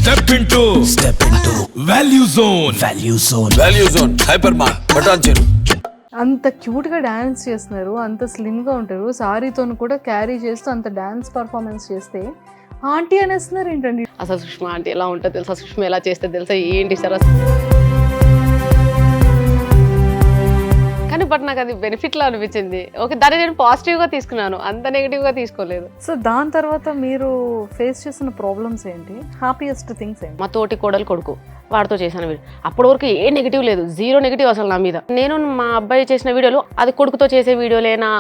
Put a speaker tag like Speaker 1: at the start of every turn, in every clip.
Speaker 1: Step into Value Zone. Value Zone. Hypermart. Patancheru.
Speaker 2: అంత cute గా dance చేస్తున్నారు, అంత స్లిమ్ గా ఉంటారు, సారీతో కూడా క్యారీ చేస్తూ అంత డాన్స్ పర్ఫార్మెన్స్ చేస్తే ఆంటీ అనేస్తున్నారు ఏంటండి?
Speaker 3: అసలు సుష్మా ఆంటీ ఎలా ఉంటుంది తెలుసా, సుష్మా ఎలా చేస్తే తెలుసా, ఏంటి సార్ కానీ బట్ నాకు అది బెనిఫిట్ లా అనిపించింది. ఓకే, దాన్ని నేను పాజిటివ్ గా తీసుకున్నాను, అంత నెగిటివ్ గా తీసుకోలేదు.
Speaker 2: సో దాని తర్వాత మీరు ఫేస్ చేసిన ప్రాబ్లమ్స్ ఏంటి, హ్యాపీయెస్ట్ థింగ్స్ ఏంటి?
Speaker 3: మా తోటి కోడలు కొడుకు వాడితో చేసిన వీడియో అప్పటి వరకు ఏ నెగిటివ్ లేదు, జీరో నెగిటివ్ అసలు నా మీద. నేను మా అబ్బాయి చేసిన వీడియోలు అది కొడుకుతో చేసే వీడియోలేనా.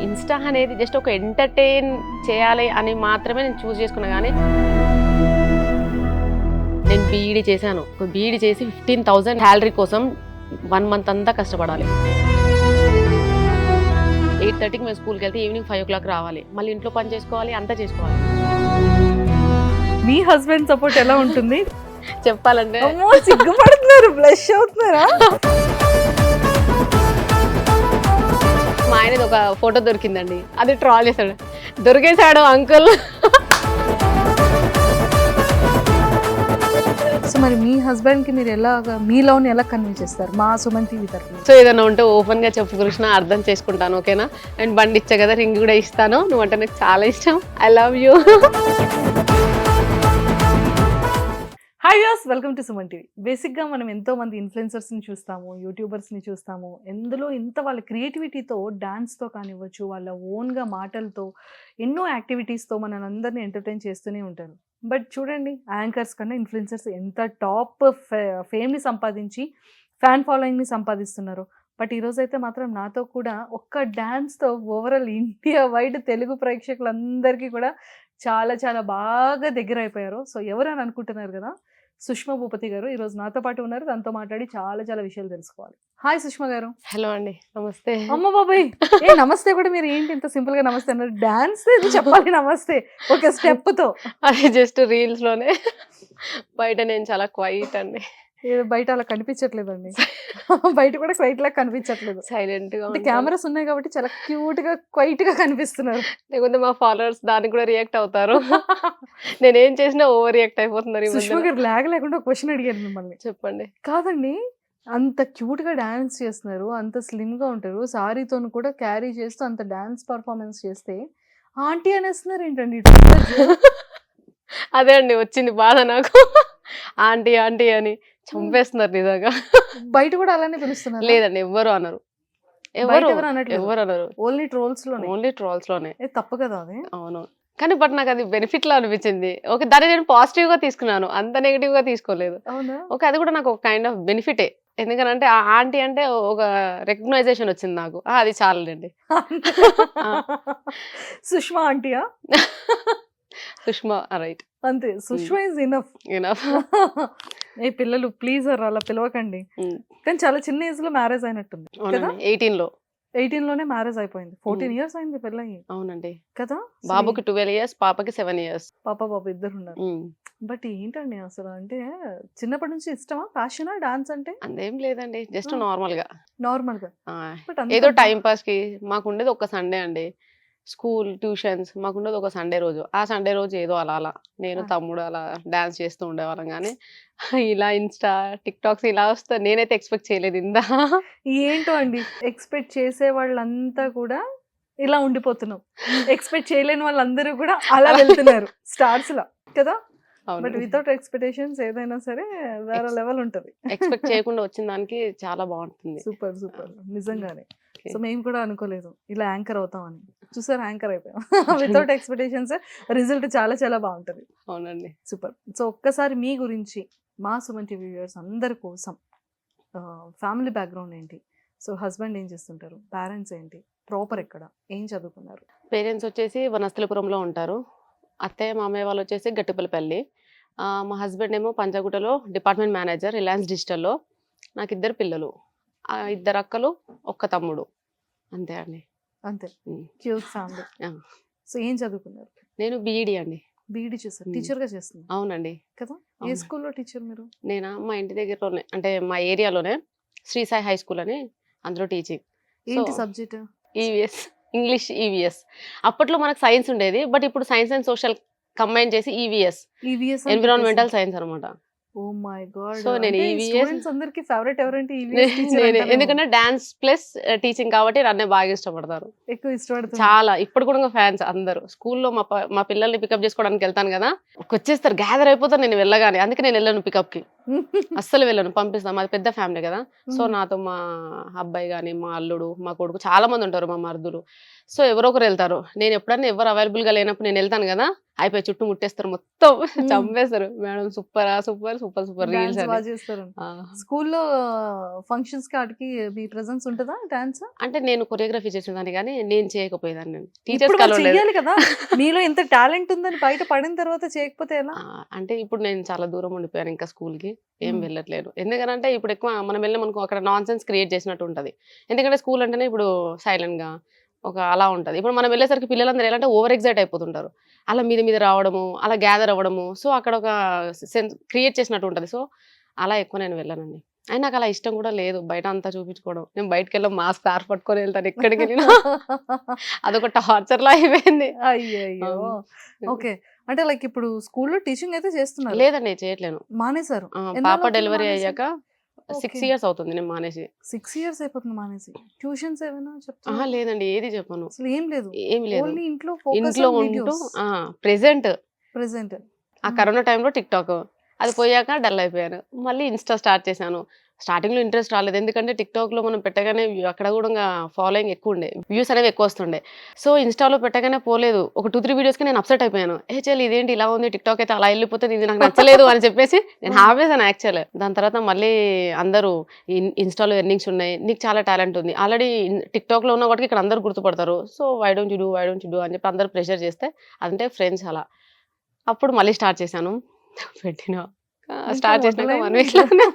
Speaker 3: ఇన్స్టా అనేది జస్ట్ ఒక ఎంటర్టైన్ చేయాలి అని మాత్రమే నేను చూస్ చేసుకున్నా. కానీ నేను బీఈడీ చేశాను, బీఈడీ చేసి 15,000 శాలరీ కోసం 1 month అంతా కష్టపడాలి. 8:30కి మేము స్కూల్కి వెళ్తే ఈవినింగ్ 5 o'clock రావాలి, మళ్ళీ ఇంట్లో పని చేసుకోవాలి, అంతా చేసుకోవాలి.
Speaker 2: మీ హస్బెండ్ సపోర్ట్ ఎలా ఉంటుంది?
Speaker 3: చెప్పాలంటే
Speaker 2: సిగ్గుపడుతున్నారు, బ్లష్ అవుతున్నారా?
Speaker 3: మా ఆయనది ఒక ఫోటో దొరికిందండి, అది ట్రాల్ చేశాడు, దొరికేశాడు అంకుల్.
Speaker 2: సో మరి మీ హస్బెండ్ కి మీరు ఎలాగా మీ లవ్ ని ఎలా కన్విన్స్ చేస్తారు మా సుమన్ టీవీ తరఫున?
Speaker 3: సో ఏదైనా ఉంటే ఓపెన్ గా చెప్పు కృష్ణ, అర్థం చేసుకుంటాను, ఓకేనా? అండ్ బండి ఇచ్చా కదా, రింగ్ కూడా ఇస్తాను, నువ్వంటే నాకు చాలా ఇష్టం, I love you.
Speaker 2: Hi viewers, welcome to Suman TV. బేసిక్గా మనం ఎంతో మంది ఇన్ఫ్లుయెన్సర్స్ని చూస్తాము, యూట్యూబర్స్ని చూస్తాము. ఎందులో ఇంత వాళ్ళ క్రియేటివిటీతో, డాన్స్తో కానివ్వచ్చు, వాళ్ళ ఓన్గా మాటలతో, ఎన్నో యాక్టివిటీస్తో మనల్ని అందరినీ ఎంటర్టైన్ చేస్తూనే ఉంటారు. బట్ చూడండి, యాంకర్స్ కన్నా ఇన్ఫ్లుయెన్సర్స్ ఎంత టాప్ ఫేమ్ని సంపాదించి ఫ్యాన్ ఫాలోయింగ్ని సంపాదిస్తున్నారు. బట్ ఈరోజైతే మాత్రం నాతో కూడా ఒక్క డ్యాన్స్తో ఓవరాల్ ఇండియా వైడ్ తెలుగు ప్రేక్షకులందరికీ కూడా చాలా చాలా బాగా దగ్గర అయిపోయారు. సో ఎవరని అనుకుంటున్నారు కదా, సుష్మా భూపతి గారు ఈరోజు నాతో పాటు ఉన్నారు. తనతో మాట్లాడి చాలా చాలా విషయాలు తెలుసుకోవాలి. హాయ్ సుష్మా గారు.
Speaker 3: హలో అండి, నమస్తే.
Speaker 2: అమ్మ బాబాయ్, ఏ నమస్తే కూడా మీరు ఏంటి ఇంత సింపుల్ గా నమస్తే అన్నారు? డాన్స్ చెప్పాలి నమస్తే ఒక స్టెప్ తో.
Speaker 3: అది జస్ట్ రీల్స్ లోనే, బయట నేను చాలా క్వైట్ అండి.
Speaker 2: బయట అలా కనిపించట్లేదండి, బయట కూడా క్వైట్ లాగా కనిపించట్లేదు,
Speaker 3: సైలెంట్ గా.
Speaker 2: కెమెరాస్ ఉన్నాయి కాబట్టి చాలా క్యూట్ గా క్వైట్ గా కనిపిస్తున్నారు.
Speaker 3: లేకపోతే మా ఫాలోవర్స్ దానికి కూడా రియాక్ట్ అవుతారు. నేనేం చేసినా ఓవర్ రియాక్ట్ అయిపోతున్నారు.
Speaker 2: సుష్మా గారు లాగ్ లేకుండా క్వశ్చన్ అడిగారు మిమ్మల్ని.
Speaker 3: చెప్పండి.
Speaker 2: కాదండి, అంత క్యూట్ గా డాన్స్ చేస్తున్నారు, అంత స్లిమ్ గా ఉంటారు, సారీతో కూడా క్యారీ చేస్తూ అంత డాన్స్ పర్ఫార్మెన్స్ చేస్తే ఆంటీ అనేస్తున్నారు ఏంటండి?
Speaker 3: అదే అండి వచ్చింది బాధ నాకు. ఆంటీ ఆంటీ అని చంపేస్తున్నారు నిజంగా.
Speaker 2: బయట కూడా అలానే పిలుస్తున్నారు?
Speaker 3: లేదండి, ఎవ్వరు అనరు, ఎవరు అనరు.
Speaker 2: ఓన్లీ ట్రోల్స్ లోనే.
Speaker 3: ఓన్లీ ట్రోల్స్ లోనే.
Speaker 2: తప్పు కదా అది?
Speaker 3: అవును, కానీ బట్ నాకు అది బెనిఫిట్ లా అనిపించింది. ఓకే, దాన్ని నేను పాజిటివ్ గా తీసుకున్నాను, అంత నెగిటివ్ గా తీసుకోలేదు.
Speaker 2: అవునా?
Speaker 3: ఓకే, అది కూడా నాకు ఒక కైండ్ ఆఫ్ బెనిఫిటే. ఎందుకంటే ఆంటీ అంటే ఒక రికగ్నైజేషన్ వచ్చింది నాకు, అది చాలండి.
Speaker 2: సుష్మా ఆంటీయా?
Speaker 3: సుష్మా రైట్,
Speaker 2: అంతే. Sushma is enough. ఏ పిల్లలు ప్లీజ్ అలా పిలవకండి. కానీ చాలా చిన్న ఏజ్ లో మ్యారేజ్ అయినట్టుంది కదా? 18 లోనే మ్యారేజ్ అయిపోయింది. 14 years అయింది పెళ్ళయి.
Speaker 3: అవునండి
Speaker 2: కదా?
Speaker 3: బాబుకి 12 years, పాపకి 7 years.
Speaker 2: పాప బాబు ఇద్దరు ఉన్నారు. బట్ ఏంటండి అసలు, అంటే చిన్నప్పటి నుంచి ఇష్టమా, ప్యాషనా డాన్స్ అంటే?
Speaker 3: అందేం లేదండి, జస్ట్ నార్మల్ గా. ఏదో టైం పాస్ కి. మాకు ఉండేది ఒక సండే అండి, స్కూల్ ట్యూషన్స్ మాకుండేది ఒక సండే రోజు. ఆ సండే రోజు ఏదో అలా అలా నేను తమ్ముడు అలా డాన్స్ చేస్తూ ఉండేవాళ్ళం. కానీ ఇలా ఇన్స్టా టిక్ టాక్స్ ఇలా వస్తా నేనైతే ఎక్స్పెక్ట్ చేయలేదు. ఇందా
Speaker 2: ఏంటో అండి, ఎక్స్పెక్ట్ చేసే వాళ్ళంతా కూడా ఇలా ఉండిపోతున్నాం, ఎక్స్పెక్ట్ చేయలేని వాళ్ళందరూ కూడా అలా వెళ్తున్నారు స్టార్స్ లా కదా. బట్ వితౌట్ ఎక్స్పెక్టేషన్స్ ఏదైనా సరే వేరే లెవెల్ ఉంటది.
Speaker 3: ఎక్స్పెక్ట్ చేయకుండా వచ్చిన దానికి చాలా బాగుంటుంది.
Speaker 2: సూపర్ సూపర్, నిజంగానే. సో మేము కూడా అనుకోలేదు ఇలా యాంకర్ అవుతామని. చూసారు, యాంకర్ అయిపోయాం. వితౌట్ ఎక్స్పెక్టేషన్స్, రిజల్ట్ చాలా చాలా బాగుంటది.
Speaker 3: అవునండి,
Speaker 2: సూపర్. సో ఒక్కసారి మీ గురించి మా సుమన్ టీవీ వ్యూయర్స్ అందరి కోసం, ఫ్యామిలీ బ్యాక్గ్రౌండ్ ఏంటి, సో హస్బెండ్ ఏం చేస్తుంటారు, పేరెంట్స్ ఏంటి, ప్రాపర్ ఎక్కడ, ఏం చదువుకున్నారు?
Speaker 3: పేరెంట్స్ వచ్చేసి వనస్థలిపురంలో ఉంటారు, అత్తయ్య మామయ్య వాళ్ళు వచ్చేసి గట్టిపల్లిపల్లి. మా హస్బెండ్ ఏమో పంజాగుట్టలో డిపార్ట్మెంట్ మేనేజర్, రిలయన్స్ డిజిటల్లో. నాకు 2 పిల్లలు, 2 అక్కలు, 1 తమ్ముడు, అంతే అండి.
Speaker 2: అంతే, క్యూట్ ఫ్యామిలీ. సో ఏం చదువుకున్నారు?
Speaker 3: నేను బీఈడీ అండి.
Speaker 2: బీఈడీ చేస్తారు, టీచర్ గా చేస్తున్నారు?
Speaker 3: అవునండి.
Speaker 2: కదా, ఏ స్కూల్లో టీచర్ మీరు?
Speaker 3: నేనా మా ఇంటి దగ్గరలోనే, అంటే మా ఏరియాలోనే శ్రీ సాయి హై స్కూల్ అని, అందులో టీచింగ్.
Speaker 2: ఏంటి సబ్జెక్ట్?
Speaker 3: EVS, English EVS. అప్పట్లో మనకు సైన్స్ ఉండేది, బట్ ఇప్పుడు సైన్స్ అండ్ సోషల్ కంబైన్ చేసి ఈవీఎస్,
Speaker 2: ఈవీఎస్
Speaker 3: ఎన్విరాన్మెంటల్ సైన్స్ అనమాట.
Speaker 2: Oh my God.
Speaker 3: సో నేను ఈవీఎస్
Speaker 2: స్టూడెంట్స్ అందరికి ఫేవరెట్ ఎవరంటే ఈవీఎస్
Speaker 3: నేను ఎందుకంటే డాన్స్ ప్లస్ టీచింగ్ కాబట్టి నన్నే బాగా ఇష్టపడతారు,
Speaker 2: ఎక్కువ ఇష్టపడుతుంది.
Speaker 3: చాలా. ఇప్పుడు కూడా ఫ్యాన్స్ అందరూ. స్కూల్లో మా పిల్లల్ని పికప్ చేసుకోవడానికి వెళ్తాను కదా, వచ్చేస్తారు, గ్యాదర్ అయిపోతారు నేను వెళ్ళగానే. అందుకే నేను వెళ్ళను పికప్ కి, అస్సలు వెళ్ళను, పంపిస్తాను. మాది పెద్ద ఫ్యామిలీ కదా. సో నాతో మా అబ్బాయి కానీ, మా అల్లుడు, మా కొడుకు, చాలా మంది ఉంటారు, మా మరుదులు. సో ఎవరో ఒకరు వెళ్తారు. నేను ఎప్పుడన్నా ఎవరు అవైలబుల్ గా లేనప్పుడు నేను వెళ్తాను కదా, అయిపోయి చుట్టూ ముట్టేస్తారు, మొత్తం చంపేస్తారు. Madam super super super super reels
Speaker 2: చేస్తారు. స్కూల్లో ఫంక్షన్స్ కాటికి మీ ప్రెజెన్స్ ఉంటుందా డాన్స్?
Speaker 3: అంటే నేను కొరియోగ్రఫీ చేసేదాన్ని కానీ నేను చేయకపోయేదాన్ని.
Speaker 2: ఇప్పుడు
Speaker 3: టీచర్స్
Speaker 2: చెయ్యాలి కదా, మీలో ఎంత టాలెంట్ ఉందని బయట పడిన తర్వాత చేయకపోతే ఎలా?
Speaker 3: అంటే ఇప్పుడు నేను చాలా దూరం ఉండిపోయాను, ఇంకా స్కూల్ కి ఏం వెళ్ళట్లేదు. ఎందుకంటే ఇప్పుడు ఎక్కువ మనం వెళ్ళామనుకో అక్కడ నాన్ సెన్స్ క్రియేట్ చేసినట్టు ఉంటది. ఎందుకంటే స్కూల్ అంటేనే ఇప్పుడు సైలెంట్ గా ఒక అలా ఉంటది. ఇప్పుడు మనం వెళ్ళేసరికి పిల్లలందరూ ఎలా అంటే ఓవర్ ఎగ్జైట్ అయిపోతుంటారు, అలా మీద మీద రావడము, అలా గ్యాదర్ అవ్వడము. సో అక్కడ ఒక సెన్స్ క్రియేట్ చేసినట్టు ఉంటది. సో అలా ఎక్కువ నేను వెళ్ళానండి. అయినా నాకు అలా ఇష్టం కూడా లేదు బయట అంతా చూపించుకోవడం. నేను బయటకు వెళ్ళి మాస్క్ స్కార్ఫ్ పట్టుకొని వెళ్తాను ఎక్కడికి వెళ్ళినా. అదొక టార్చర్ లా అయిపోయింది.
Speaker 2: అయ్యో. ఓకే, అంటే లైక్ ఇప్పుడు స్కూల్లో టీచింగ్ అయితే చేస్తున్నారు?
Speaker 3: లేదండి, చేయట్లేను,
Speaker 2: మానేశారు.
Speaker 3: పాప డెలివరీ అయ్యాక 6 years అవుతుంది నేను మానేసి.
Speaker 2: 6 years అయిపోతుంది మానేసి. ట్యూషన్స్ ఏమైనా చెప్తారా?
Speaker 3: లేదండి, ఏది చెప్పను,
Speaker 2: అసలు ఏం లేదు.
Speaker 3: ఏం లేదు.
Speaker 2: ఓన్లీ ఇంట్లో
Speaker 3: ఇంట్లో ఉంటూ ప్రెసెంట్ ఆ కరోనా టైంలో టిక్ టాక్ అది పోయాక డల్ అయిపోయాను. మళ్ళీ ఇన్స్టా స్టార్ట్ చేశాను. స్టార్టింగ్ లో ఇంట్రెస్ట్ రాలేదు, ఎందుకంటే టిక్ టాక్ లో మనం పెట్టగానే అక్కడ కూడా ఫాలోయింగ్ ఎక్కువ ఉండే, వ్యూస్ అనేవి ఎక్కువ వస్తుండే. సో ఇన్స్టాలో పెట్టగానే పోలేదు. ఒక 2-3 వీడియోస్ కి నేను అప్సెట్ అయిపోయాను. చెల్లి ఇదేంటి ఇలా ఉంది, టిక్ టాక్ అయితే అలా వెళ్ళిపోతుంది, ఇది నాకు నచ్చలేదు అని చెప్పేసి నేను ఆపేసాను యాక్చువల్. దాని తర్వాత మళ్ళీ అందరూ ఇన్స్టాలో ఎర్నింగ్స్ ఉన్నాయి, నీకు చాలా టాలెంట్ ఉంది, ఆల్రెడీ టిక్ టాక్ లో ఉన్న వాటికి ఇక్కడ అందరు గుర్తుపడతారు, so why don't you do అని చెప్పి అందరు ప్రెషర్ చేస్తే, అంటే ఫ్రెండ్స్ అలా అప్పుడు మళ్ళీ స్టార్ట్ చేశాను. పెట్టిన స్టార్ట్ చేసినాక 1 week లోనే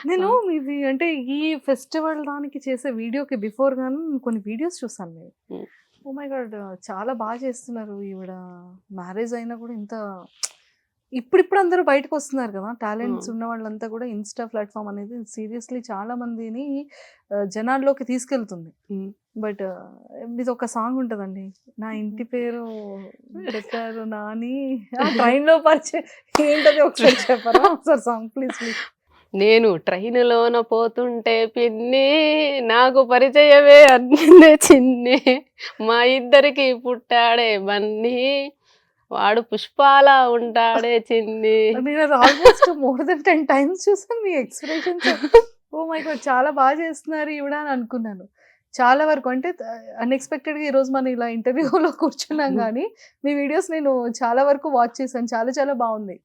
Speaker 2: నేను మీది అంటే ఈ ఫెస్టివల్ దానికి చేసే వీడియోకి బిఫోర్ గాను కొన్ని వీడియోస్ చూసాను మీరు. ఓ మై గాడ్, చాలా బాగా చేస్తున్నారు ఈవిడ. మ్యారేజ్ అయినా కూడా ఇంత ఇప్పుడు అందరూ బయటకు వస్తున్నారు కదా, టాలెంట్స్ ఉన్న వాళ్ళంతా కూడా. ఇన్స్టా ప్లాట్ఫామ్ అనేది సీరియస్లీ చాలా మందిని జనాల్లోకి తీసుకెళ్తుంది. బట్ ఇది ఒక సాంగ్ ఉంటదండి, నా ఇంటి పేరు పెట్టారు నాని, ట్రైన్ లో పరిచయం ఏంటది ఒకసారి చెప్పరా? ఒకసారి సాంగ్ ప్లీజ్.
Speaker 3: నేను ట్రైన్లోన పోతుంటే పిన్ని, నాకు పరిచయమే అన్నే చిన్ని, మా ఇద్దరికి పుట్టాడే బన్నీ, వాడు పుష్పాల ఉంటాడే చిన్ని.
Speaker 2: నేను అది ఆల్మోస్ట్ మోర్ దెన్ 10 times చూసాను మీ ఎక్స్ప్రెషన్స్. ఓ మై గాడ్, చాలా బాగా చేస్తున్నారు ఈవిడ అని అనుకున్నాను. చాలా వరకు అంటే అన్ఎక్స్పెక్టెడ్గా ఈరోజు మనం ఇలా ఇంటర్వ్యూలో కూర్చున్నాం, కానీ మీ వీడియోస్ నేను చాలా వరకు వాచ్ చేశాను. చాలా చాలా బాగుంది.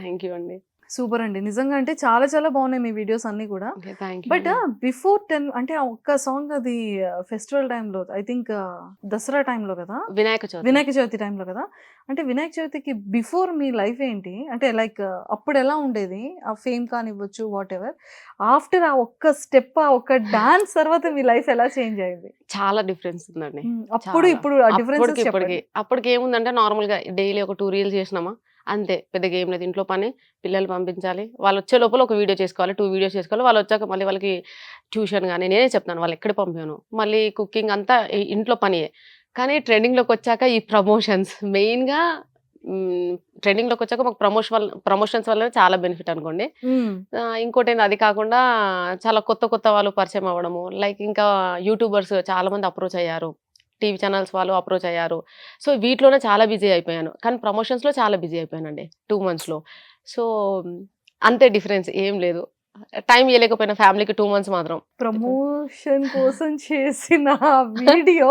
Speaker 3: థ్యాంక్ యూ అండి.
Speaker 2: సూపర్ అండి, నిజంగా అంటే చాలా చాలా బాగున్నాయి మీ వీడియోస్ అన్ని కూడా. బట్ బిఫోర్ 10 అంటే ఒక్క సాంగ్ అది ఫెస్టివల్ టైంలో, ఐ థింక్ దసరా టైంలో కదా, వినాయక చవితి టైంలో కదా. అంటే వినాయక చవితికి బిఫోర్ మీ లైఫ్ ఏంటి? అంటే లైక్ అప్పుడు ఎలా ఉండేది? ఆ ఫేమ్ కానివ్వచ్చు, వాట్ ఎవర్. ఆఫ్టర్ ఆ ఒక్క స్టెప్, ఆ ఒక్క డాన్స్ తర్వాత మీ లైఫ్ ఎలా చేంజ్ అయింది?
Speaker 3: చాలా డిఫరెన్స్ ఉందండి.
Speaker 2: అప్పుడు ఇప్పుడు
Speaker 3: అప్పటికి ఏముందంటే నార్మల్ గా డైలీ ఒక 2 reels చేసినామా అంతే, పెద్దగా ఏం లేదు. ఇంట్లో పని, పిల్లలు పంపించాలి, వాళ్ళు వచ్చే లోపల ఒక వీడియో చేసుకోవాలి, 2 videos చేసుకోవాలి. వాళ్ళు వచ్చాక మళ్ళీ వాళ్ళకి ట్యూషన్ కానీ నేనే చెప్తాను, వాళ్ళు ఎక్కడ పంపాను, మళ్ళీ కుకింగ్ అంతా ఇంట్లో పనియే. కానీ ట్రెండింగ్లోకి వచ్చాక ఈ ప్రమోషన్స్ మెయిన్గా, ట్రెండింగ్లోకి వచ్చాక మాకు ప్రమోషన్స్ వల్ల చాలా బెనిఫిట్ అనుకోండి. ఇంకోటి ఏంది, అది కాకుండా చాలా కొత్త వాళ్ళు పరిచయం అవ్వడము, లైక్ ఇంకా యూట్యూబర్స్ చాలా మంది అప్రోచ్ అయ్యారు, టీవీ ఛానల్స్ వాళ్ళు అప్రోచ్ అయ్యారు. సో వీటిలోనే చాలా బిజీ అయిపోయాను, కానీ ప్రమోషన్స్లో చాలా బిజీ అయిపోయానండి 2 monthsలో. సో అంతే డిఫరెన్స్, ఏం లేదు. టైం ఇవ్వలేకపోయినా ఫ్యామిలీకి 2 months మాత్రం.
Speaker 2: ప్రమోషన్ కోసం చేసిన వీడియో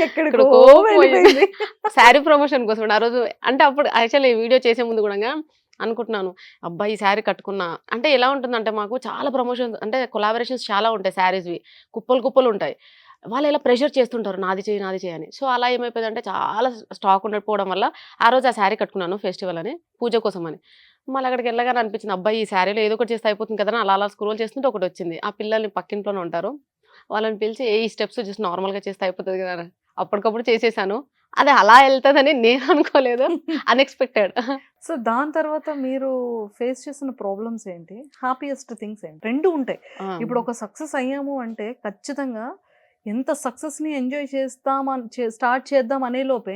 Speaker 2: ఎక్కడికో
Speaker 3: పోయింది. శారీ ప్రమోషన్ కోసం ఆ రోజు. అంటే అప్పుడు యాక్చువల్లీ వీడియో చేసే ముందు కూడా అనుకుంటున్నాను, అబ్బాయి ఈ శారీ కట్టుకున్నా అంటే ఎలా ఉంటుందంటే, మాకు చాలా ప్రమోషన్స్ అంటే కొలాబరేషన్స్ చాలా ఉంటాయి, శారీస్వి కుప్పలు ఉంటాయి. వాళ్ళు ఎలా ప్రెషర్ చేస్తుంటారు, నాది చేయని. సో అలా ఏమైపోయిందంటే, చాలా స్టాక్ ఉండకపోవడం వల్ల ఆ రోజు ఆ శారీ కట్టుకున్నాను ఫెస్టివల్ అని, పూజ కోసం అని. మళ్ళీ అక్కడికి వెళ్ళగానే అనిపించింది, అబ్బాయి ఈ శారీలో ఏదో ఒకటి చేస్తే అయిపోతుంది కదా, అలా స్క్రోల్ చేస్తుంటే ఒకటి వచ్చింది. ఆ పిల్లల్ని పక్కింట్లోనే ఉంటారు, వాళ్ళని పిలిచి ఈ స్టెప్స్ జస్ట్ నార్మల్గా చేస్తే అయిపోతుంది కదా, అప్పటికప్పుడు చేసేసాను. అది అలా వెళ్తుందని నేను అనుకోలేదు, అన్ఎక్స్పెక్టెడ్.
Speaker 2: సో దాని తర్వాత మీరు ఫేస్ చేసిన ప్రాబ్లమ్స్ ఏంటి, హ్యాపీయెస్ట్ థింగ్స్ ఏంటి? 2 ఉంటాయి. ఇప్పుడు ఒక సక్సెస్ అయ్యాము అంటే ఖచ్చితంగా ఎంత సక్సెస్ని ఎంజాయ్ స్టార్ట్ చేద్దాం అనే లోపే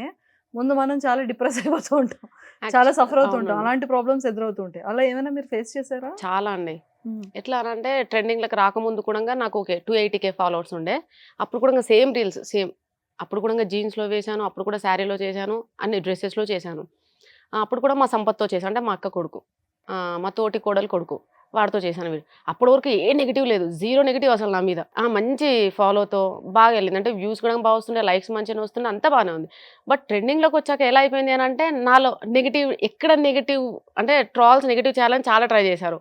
Speaker 2: ముందు మనం చాలా డిప్రెస్ అయిపోతూ ఉంటాం, చాలా సఫర్ అవుతుంటాం,
Speaker 3: అవునండి.
Speaker 2: అలాంటి ప్రాబ్లమ్స్ ఎదురవుతూ ఉంటాయి. అలా ఏమైనా మీరు ఫేస్ చేశారా?
Speaker 3: చాలా అండి. ఎట్లా అంటే ట్రెండింగ్‌లోకి రాకముందు కూడంగా నాకు ఓకే 280K ఫాలోవర్స్ ఉండే. అప్పుడు కూడా సేమ్ రీల్స్ సేమ్. అప్పుడు కూడా జీన్స్‌లో వేశాను. అప్పుడు కూడా శారీలో చేశాను. అన్ని డ్రెసెస్‌లో చేశాను. అప్పుడు కూడా మా సంపత్‌తో చేశాను. అంటే మా అక్క కొడుకు. మా తోటి కోడలు కొడుకు. వాడితో చేశాను వీడియో. అప్పటి వరకు ఏ నెగెటివ్ లేదు. జీరో నెగెటివ్ అసలు నా మీద. మంచి ఫాలోతో బాగా ఎళ్ళింది. అంటే వ్యూస్ కూడా బాగా వస్తున్నాయి. లైక్స్ మంచిగానే వస్తున్నాయి. అంతా బానే ఉంది. బట్ ట్రెండింగ్‌లోకి వచ్చాక ఎలా అయిపోయింది అని అంటే నాలో నెగెటివ్ ఎక్కడ నెగెటివ్ అంటే ట్రోల్స్ నెగెటివ్ చేయాలని చాలా ట్రై చేశారు.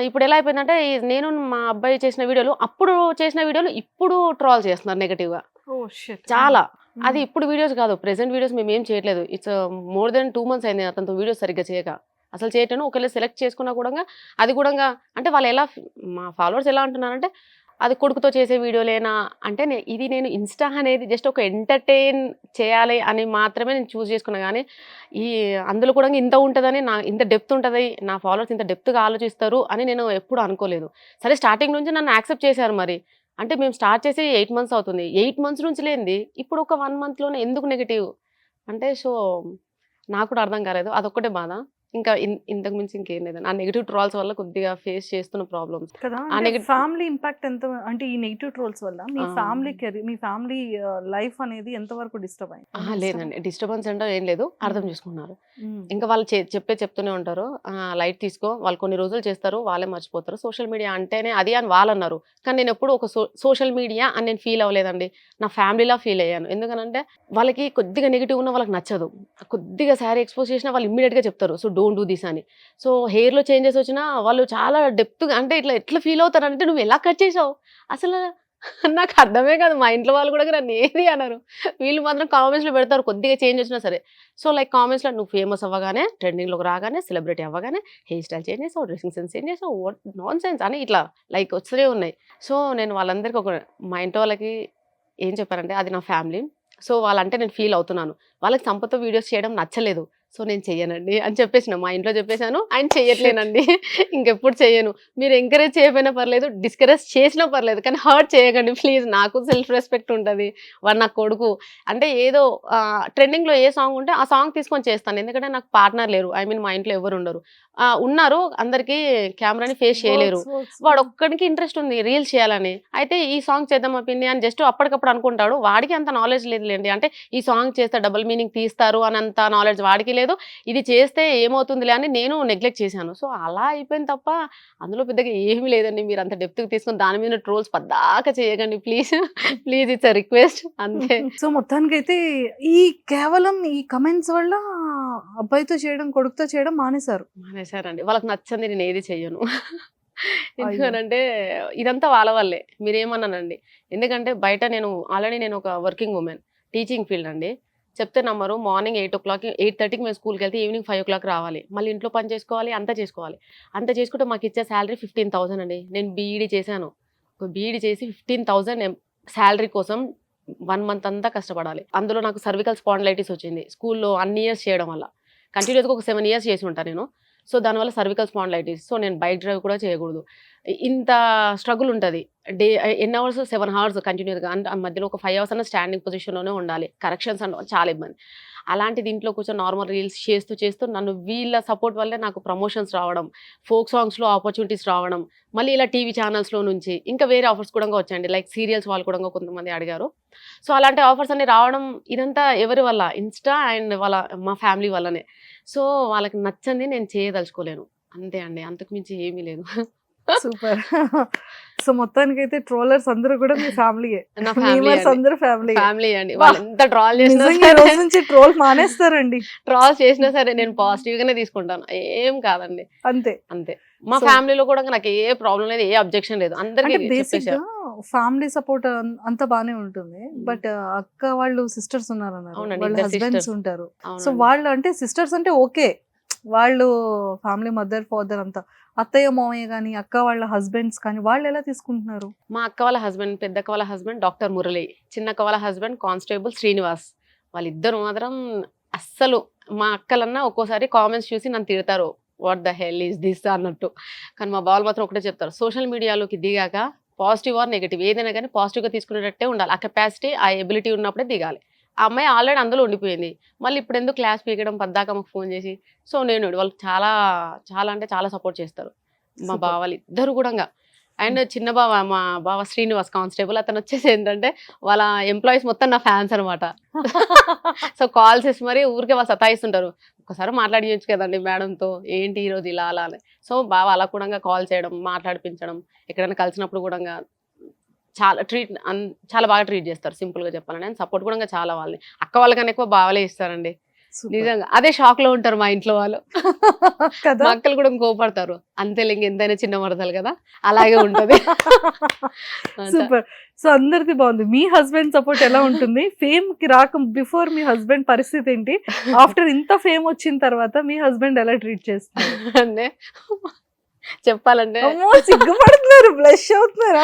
Speaker 3: ఇప్పుడు ఎలా అయిపోయిందంటే నేను మా అబ్బాయి చేసిన వీడియోలు అప్పుడు చేసిన వీడియోలు ఇప్పుడు ట్రోల్ చేస్తున్నారు నెగెటివ్‌గా.
Speaker 2: ఓహ్ షిట్!
Speaker 3: చాలా. అది ఇప్పుడు వీడియోస్ కాదు. ప్రెజెంట్ వీడియోస్ మేమేం చేయట్లేదు. ఇట్స్ మోర్ దెన్ 2 మంత్స్ అయింది అతనితో వీడియోస్ సరిగ్గా చేయక. అసలు చేయట్లేను. ఒకవేళ సెలెక్ట్ చేసుకున్నా కూడంగా అది కూడంగా అంటే వాళ్ళు ఎలా మా ఫాలోవర్స్ ఎలా అంటున్నారంటే, "అది కొడుకుతో చేసే వీడియోలేనా?" అంటే ఇది నేను ఇన్‌స్టా అనేది జస్ట్ ఒక ఎంటర్‌టైన్ చేయాలి అని మాత్రమే నేను చూజ్ చేసుకున్నా గానీ, ఈ అందులో కూడా ఇంత ఉంటదని ఇంత డెప్త్ ఉంటది. నా ఫాలోవర్స్ ఇంత డెప్త్‌గా ఆలోచిస్తారు అని నేను ఎప్పుడు అనుకోలేదు. సరే స్టార్టింగ్ నుంచి నన్ను యాక్సెప్ట్ చేశారు మరి. అంటే మేము స్టార్ట్ చేసి 8 మంత్స్ అవుతుంది. 8 మంత్స్ నుంచి లేనిది ఇప్పుడు ఒక 1 మంత్‌లోనే ఎందుకు నెగెటివ్? అంటే నాకు కూడా అర్థం కాలేదు. అదొక్కటే బాధ. ఇంకా ఇంతకు మించి ఇంకేం లేదండి. ఆ నెగెటివ్ ట్రోల్స్ వల్ల కొద్దిగా ఫేస్ చేస్తున్న ప్రాబ్లమ్స్.
Speaker 2: కదా!
Speaker 3: ఆ
Speaker 2: అంటే
Speaker 3: నెగెటివ్
Speaker 2: ఫ్యామిలీ ఇంపాక్ట్ ఎంత, అంటే ఈ నెగెటివ్ ట్రోల్స్ వల్ల
Speaker 3: ఆ!
Speaker 2: మీ ఫ్యామిలీ లైఫ్ అనేది ఎంత వరకు డిస్టర్బ్ అయింది?
Speaker 3: అహా! లేదండి. డిస్టర్బెన్స్ అంటే ఏం లేదు. అర్థం చేసుకున్నారు.
Speaker 2: హ్మ్.
Speaker 3: ఇంకా వాళ్ళు చెప్తూనే ఉంటారు. లైట్ తీసుకో. వాళ్ళు కొన్ని రోజులు చేస్తారు. వాళ్ళే మర్చిపోతారు. సోషల్ మీడియా అంటేనే అది అని వాళ్ళన్నారు. కానీ నేనెప్పుడు ఒక సోషల్ మీడియా అని నేను ఫీల్ అవ్వలేదండి. నా ఫ్యామిలీలా ఫీల్ అయ్యాను. ఎందుకనంటే వాళ్ళకి కొద్దిగా నెగెటివ్ ఉన్నా వాళ్ళకి నచ్చదు. కొద్దిగా శారీ ఎక్స్‌పోజ్ చేసినా వాళ్ళు ఇమ్మీడియేట్‌గా చెప్తారు. డోంట్ డూ దిస్ అని. హెయిర్‌లో చేంజెస్ వచ్చినా వాళ్ళు చాలా డెప్త్‌గా అంటే ఎట్లా ఫీల్ అవుతారంటే "నువ్వు ఎలా కట్ చేసావు?" అసలు నాకు అర్థమే కాదు. మా ఇంట్లో వాళ్ళు కూడా నన్ను ఏది అనరు. వీళ్ళు మాత్రం కామెంట్స్‌లో పెడతారు కొద్దిగా చేంజ్ వచ్చినా సరే. లైక్ కామెంట్స్‌లో "నువ్వు ఫేమస్ అవ్వగానే, ట్రెండింగ్‌లోకి రాగానే, సెలబ్రిటీ అవ్వగానే హెయిర్ స్టైల్ చేంజ్ చేసావు, డ్రెసింగ్ సెన్స్ చేంజ్ చేసావు. వాట్ నాన్‌సెన్స్" అని ఇట్లా లైక్ వస్తూనే ఉన్నాయి. నేను వాళ్ళందరికీ మా ఇంట్లో వాళ్ళకి ఏం చెప్పానంటే అది నా ఫ్యామిలీ. వాళ్ళంటే నేను ఫీల్ అవుతున్నాను. వాళ్ళకి సంపతో వీడియోస్ చేయడం నచ్చలేదు. నేను చెయ్యనండి అని చెప్పేసిన. మా ఇంట్లో చెప్పేసాను. ఆయన
Speaker 2: షిట్!
Speaker 3: చెయ్యట్లేనండి. ఇంకెప్పుడు చెయ్యను. మీరు ఎంకరేజ్ చేయకపోయినా పర్లేదు, డిస్కరేజ్ చేసినా పర్లేదు. కానీ హర్ట్ చేయకండి ప్లీజ్. నాకు సెల్ఫ్ రెస్పెక్ట్ ఉంటది. వాడు నా కొడుకు. అంటే ఏదో ట్రెండింగ్‌లో ఏ సాంగ్ ఉంటే ఆ సాంగ్ తీసుకొని చేస్తాను. ఎందుకంటే నాకు పార్ట్నర్ లేరు. ఐ మీన్ మా ఇంట్లో ఎవరు ఉండరు. ఉన్నారు. అందరికీ కెమెరాని ఫేస్ చేయలేరు.
Speaker 2: వర్క్స్.
Speaker 3: వాడొక్కడికి ఇంట్రెస్ట్ ఉంది రీల్స్ చేయాలని. అయితే ఈ సాంగ్ చేద్దామా పిన్ని అని జస్ట్ అప్పటికప్పుడు అనుకుంటాడు. వాడికి అంత నాలెడ్జ్ లేదులెండి. అంటే ఈ సాంగ్ చేస్తే డబుల్ మీనింగ్ తీస్తారు అనంత నాలెడ్జ్ వాడికి లేదు. ఇది చేస్తే ఏమవుతుందిలే అని నేను నెగ్లెక్ట్ చేశాను. అలా అయిపోయింది తప్ప అందులో పెద్దగా ఏమీ లేదండి. మీరంత డెప్త్‌గా తీసుకొని దాని మీద ట్రోల్స్ పద్దాక చేయకండి please. Please it's a request అంతే.
Speaker 2: మొత్తానికైతే ఈ కేవలం ఈ కమెంట్స్ వల్ల అబ్బాయితో చేయడం, కొడుకుతో చేయడం మానేశారు.
Speaker 3: మానేశారండి. వాళ్ళకి నచ్చంది నేనేది చెయ్యను.
Speaker 2: అయ్యో!
Speaker 3: ఎందుకనంటే ఇదంతా వాళ్ళ వల్లే. మీరేమన్నానండి. ఎందుకంటే బయట ఆల్రెడీ నేను ఒక వర్కింగ్ వుమెన్. టీచింగ్ ఫీల్డ్ అండి. చెప్తే నమ్మరు. మార్నింగ్ 8:30కి మేము స్కూల్‌కెళ్తే ఈవినింగ్ 5:00 రావాలి. మళ్ళీ ఇంట్లో పని చేసుకోవాలి, అంతా చేసుకోవాలి. అంతా చేసుకుంటే మాకిచ్చే సాలరీ 15,000 అండి. నేను బీఈడీ చేశాను. బీఈడీ చేసి 15,000 సాలరీ కోసం 1 మంత్ అంతా కష్టపడాలి. అందులో నాకు సర్వికల్ స్పాండిలైటిస్ వచ్చింది. స్కూల్‌లో అన్ని ఇయర్స్ చేయడం వల్ల. కంటిన్యూయస్‌గా ఒక 7 ఇయర్స్ చేసి ఉంటా నేను. దానివల్ల సర్వికల్ స్పాండిలైటిస్. నేను బైక్ డ్రైవ్ కూడా చేయకూడదు. ఇంత స్ట్రగుల్ ఉంటది. ఎన్ని అవర్స్ 7 అవర్స్ కంటిన్యూయస్‌గా. అంటే ఆ మధ్యలో ఒక 5 అవర్స్ అన్నా స్టాండింగ్ పొజిషన్‌లోనే ఉండాలి. కరెక్షన్స్ చాలా ఇబ్బంది. అలాంటిది ఇంట్లో కూర్చొని నార్మల్ రీల్స్ చేస్తూ నన్ను వీళ్ళ సపోర్ట్ వల్లే నాకు ప్రమోషన్స్ రావడం, ఫోక్ సాంగ్స్‌లో ఆపర్చునిటీస్ రావడం, మళ్ళీ ఇలా టీవీ ఛానల్స్‌లో నుంచి ఇంకా వేరే ఆఫర్స్ కూడా వచ్చాయండి. లైక్ సీరియల్స్ వాళ్ళు కూడా కొంతమంది అడిగారు. అలాంటి ఆఫర్స్ అన్ని రావడం ఇదంతా ఎవరి వల్ల? ఇన్‌స్టా అండ్ మా ఫ్యామిలీ వల్లనే. వాళ్ళకి నచ్చంది నేను చేయదలుచుకోలేను. అంతే అండి. అంతకు మించి ఏమీ లేదు.
Speaker 2: సూపర్. మొత్తానికైతే ట్రోలర్స్ అందరూ కూడా మీ ఫ్యామిలీయే.
Speaker 3: నా ఫ్యామిలీ
Speaker 2: మీమర్స్
Speaker 3: అండి.
Speaker 2: అందరూ ఫ్యామిలీయే.
Speaker 3: ఫ్యామిలీ అండి.
Speaker 2: అబ్బా!
Speaker 3: వాళ్ళెంత ట్రోల్ చేసినా
Speaker 2: నిజంగా ఈ రోజు నుంచి ట్రోల్ మానేస్తారండి.
Speaker 3: ట్రోల్ చేసినా సరే నేను పాజిటివ్‌గానే తీసుకుంటాను. ఏం కాదండి.
Speaker 2: అంతే.
Speaker 3: అంతే. మా
Speaker 2: సో
Speaker 3: ఫ్యామిలీలో కూడా నాకు ఏ ప్రాబ్లమ్ లేదు. ఏ అబ్జెక్షన్ లేదు. అందరికి
Speaker 2: అంటే బేసిక్‌గా
Speaker 3: చెప్పేసారు.
Speaker 2: ఫ్యామిలీ సపోర్ట్ అంతా బానే ఉంటుంది.
Speaker 3: హ్మ్.
Speaker 2: బట్ అక్క వాళ్ళు సిస్టర్స్ ఉన్నారన్నారు.
Speaker 3: అవునండి.
Speaker 2: వాళ్ళ
Speaker 3: ఇద్దరు
Speaker 2: హస్బెండ్స్
Speaker 3: సిస్టర్స్.
Speaker 2: ఉంటారు.
Speaker 3: అవునండి.
Speaker 2: వాళ్ళు అంటే సిస్టర్స్ అంటే ఓకే. వాళ్ళు ఫ్యామిలీ మదర్, ఫాదర్ అంతా. అత్తయ్య, మామయ్య గాని, అక్క వాళ్ళ హస్బెండ్స్ కానీ వాళ్ళెలా తీసుకుంటున్నారు?
Speaker 3: మా అక్క వాళ్ళ హస్బెండ్, పెద్దక్క వాళ్ళ హస్బెండ్ డాక్టర్ మురళి. చిన్నక్క వాళ్ళ హస్బెండ్ కానిస్టేబుల్ శ్రీనివాస్. వాళ్ళిద్దరు మాత్రం అస్సలు మా అక్కలన్నా ఒక్కోసారి కామెంట్స్ చూసి నన్ను తిడతారు. What the hell is this అన్నట్టు. కానీ మా బావలు మాత్రం ఒకటే చెప్తారు. సోషల్ మీడియాలోకి దిగాక పాజిటివ్ ఆర్ నెగెటివ్ ఏదైనా గానీ పాజిటివ్‌గా తీసుకునేటట్టే ఉండాలి. ఆ కెపాసిటీ, ఆ ఎబిలిటీ ఉన్నప్పుడే దిగాలి. ఆ అమ్మాయి ఆల్రెడీ అందులో ఉండిపోయింది. మళ్ళీ ఇప్పుడు ఎందుకు క్లాస్ పీకడం పద్దాక మాకు ఫోన్ చేసి. సో నేను వాళ్ళు చాలా చాలా అంటే చాలా సపోర్ట్ చేస్తారు మా
Speaker 2: సూపర్.
Speaker 3: బావాలు ఇద్దరు కూడా. అండ్ చిన్న బావ మా బావ శ్రీనివాస్ కానిస్టేబుల్, అతను వచ్చేసి ఏంటంటే వాళ్ళ ఎంప్లాయీస్ మొత్తం నా ఫ్యాన్స్ అనమాట. సో కాల్స్ చేసి మరి ఊరికే వాళ్ళు సతాయిస్తుంటారు. ఒకసారి మాట్లాడించు కదండి మేడంతో, ఏంటి ఈరోజు ఇలా అలా అని. సో బావ అలా కూడా కాల్ చేయడం, మాట్లాడిపించడం, ఎక్కడైనా కలిసినప్పుడు కూడా చాలా చాలా బాగా ట్రీట్ చేస్తారు. సింపుల్ గా చెప్పాలంటే అండ్ సపోర్ట్ కూడా చాలా వాళ్ళని, అక్క వాళ్ళకన్నా ఎక్కువ బావలే ఇస్తారండి
Speaker 2: సూపర్.
Speaker 3: నిజంగా. అదే షాక్ లో ఉంటారు మా ఇంట్లో వాళ్ళు.
Speaker 2: కదా
Speaker 3: మా అక్కలు కూడా కోపడతారు, అంతే ఇంక ఎంతైనా చిన్న మరదలు కదా, అలాగే ఉంటది.
Speaker 2: సూపర్. సో అందరిది బాగుంది. మీ హస్బెండ్ సపోర్ట్ ఎలా ఉంటుంది? ఫేమ్ కి రాక బిఫోర్ మీ హస్బెండ్ పరిస్థితి ఏంటి? ఆఫ్టర్ ఇంత ఫేమ్ వచ్చిన తర్వాత మీ హస్బెండ్ ఎలా ట్రీట్ చేస్తున్నారు?
Speaker 3: అంటే చెప్పాలంటే
Speaker 2: అమ్మో సిగ్గుపడుతున్నారు, బ్లష్ అవుతున్నారా?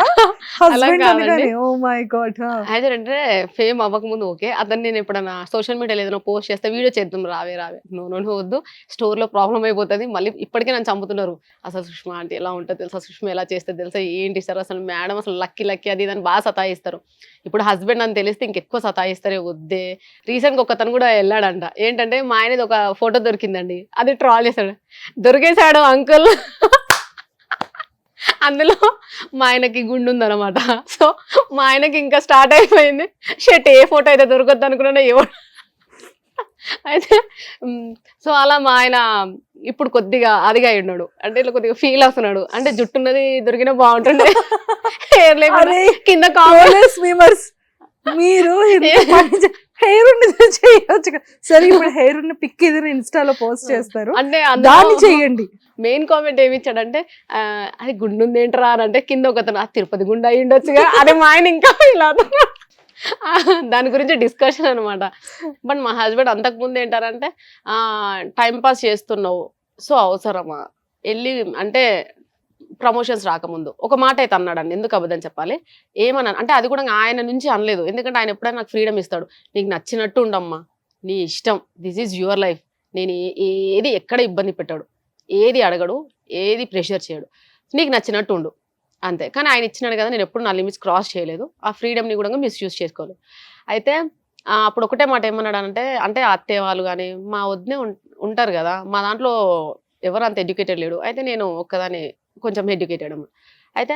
Speaker 3: అలా
Speaker 2: హస్బెండ్
Speaker 3: కాదండి.
Speaker 2: అనగానే ఓ మై గాడ్.
Speaker 3: అయితే అంటే ఫేమ్ అవ్వకముందు ఓకే, అతను నేను ఎప్పుడైనా సోషల్ మీడియాలో ఏదైనా పోస్ట్ చేస్తే వీడియో చేద్దాం రావే రావే, నో వద్దు, స్టోర్ లో ప్రాబ్లం అయిపోతుంది, మళ్ళీ ఇప్పటికే నన్ను చంపుతున్నారు. అసలు సుష్మా అంటే ఎలా ఉంటుంది తెలుసా, సుష్మా ఎలా చేస్తే తెలుసా, ఏంటి సార్ అసలు మేడం అసలు లక్కీ అది అని బాగా సతాయిస్తారు. ఇప్పుడు హస్బెండ్ అని తెలిస్తే ఇంకెక్కువ సతాయిస్తారే, వద్దే. రీసెంట్గా ఒకతను కూడా వెళ్ళాడంట, ఏంటంటే మా ఆయనది ఒక ఫోటో దొరికిందండి, అది ట్రాల్ చేశాడు, దొరికేశాడు అంకుల్. అందులో మా ఆయనకి గుండు ఉందన్నమాట. సో మా ఆయనకి ఇంకా స్టార్ట్ అయిపోయింది, షర్ట్ ఏ ఫోటో అయితే దొరకద్దు అనుకున్నా ఏవో. అయితే సో అలా మా ఆయన ఇప్పుడు కొద్దిగా అదిగా ఉన్నాడు, అంటే ఇట్లా కొద్దిగా ఫీల్ అవుతున్నాడు, అంటే జుట్టున్నది దొరికినా బాగుంటుండే, హెయిర్ లేకుండా కింద
Speaker 2: మీమర్స్ మీరు హెయిర్ ఉండేది చేయొచ్చు. సరే ఇప్పుడు హెయిర్ ఉన్న పిక్ ఏదైనా ఇన్స్టాలో పోస్ట్ చేస్తారు,
Speaker 3: అంటే
Speaker 2: దాన్ని చెయ్యండి.
Speaker 3: మెయిన్ కామెంట్ ఏమి ఇచ్చాడంటే అది గుండు ఉంది ఏంటరా అని, అంటే కింద ఒకతను తిరుపతి గుండు అయి ఉండొచ్చుగా, అదే మా ఆయన ఇంకా ఇలా దాని గురించి డిస్కషన్ అనమాట. బట్ మా హస్బెండ్ అంతకుముందు ఏంటారంటే టైం పాస్ చేస్తున్నావు, సో అవసరమా వెళ్ళి అంటే ప్రమోషన్స్ రాకముందు ఒక మాట అయితే అన్నాడండి, ఎందుకు అబద్ధం చెప్పాలి, ఏమన్నా అంటే అది కూడా ఆయన నుంచి అనలేదు, ఎందుకంటే ఆయన ఎప్పుడైనా నాకు ఫ్రీడమ్ ఇస్తాడు, నీకు నచ్చినట్టు ఉండమ్మా, నీ ఇష్టం, దిస్ ఈజ్ యువర్ లైఫ్, నేను ఏది ఎక్కడ ఇబ్బంది పెట్టాడు, ఏది అడగడు, ఏది ప్రెషర్ చేయడు, నీకు నచ్చినట్టు ఉండు అంతే. కానీ ఆయన ఇచ్చినాడు కదా, నేను ఎప్పుడు నా లిమిట్స్ క్రాస్ చేయలేదు, ఆ ఫ్రీడమ్ని కూడా మిస్యూజ్ చేసుకోలేదు. అయితే అప్పుడు ఒకటే మాట ఏమన్నాడు అంటే అత్తయ్య వాళ్ళు కానీ మా వదినే ఉంటారు కదా, మా దాంట్లో ఎవరు అంత ఎడ్యుకేటెడ్ లేడు, అయితే నేను ఒక్కదాన్ని కొంచెం ఎడ్యుకేటెడ్ అమ్మ. అయితే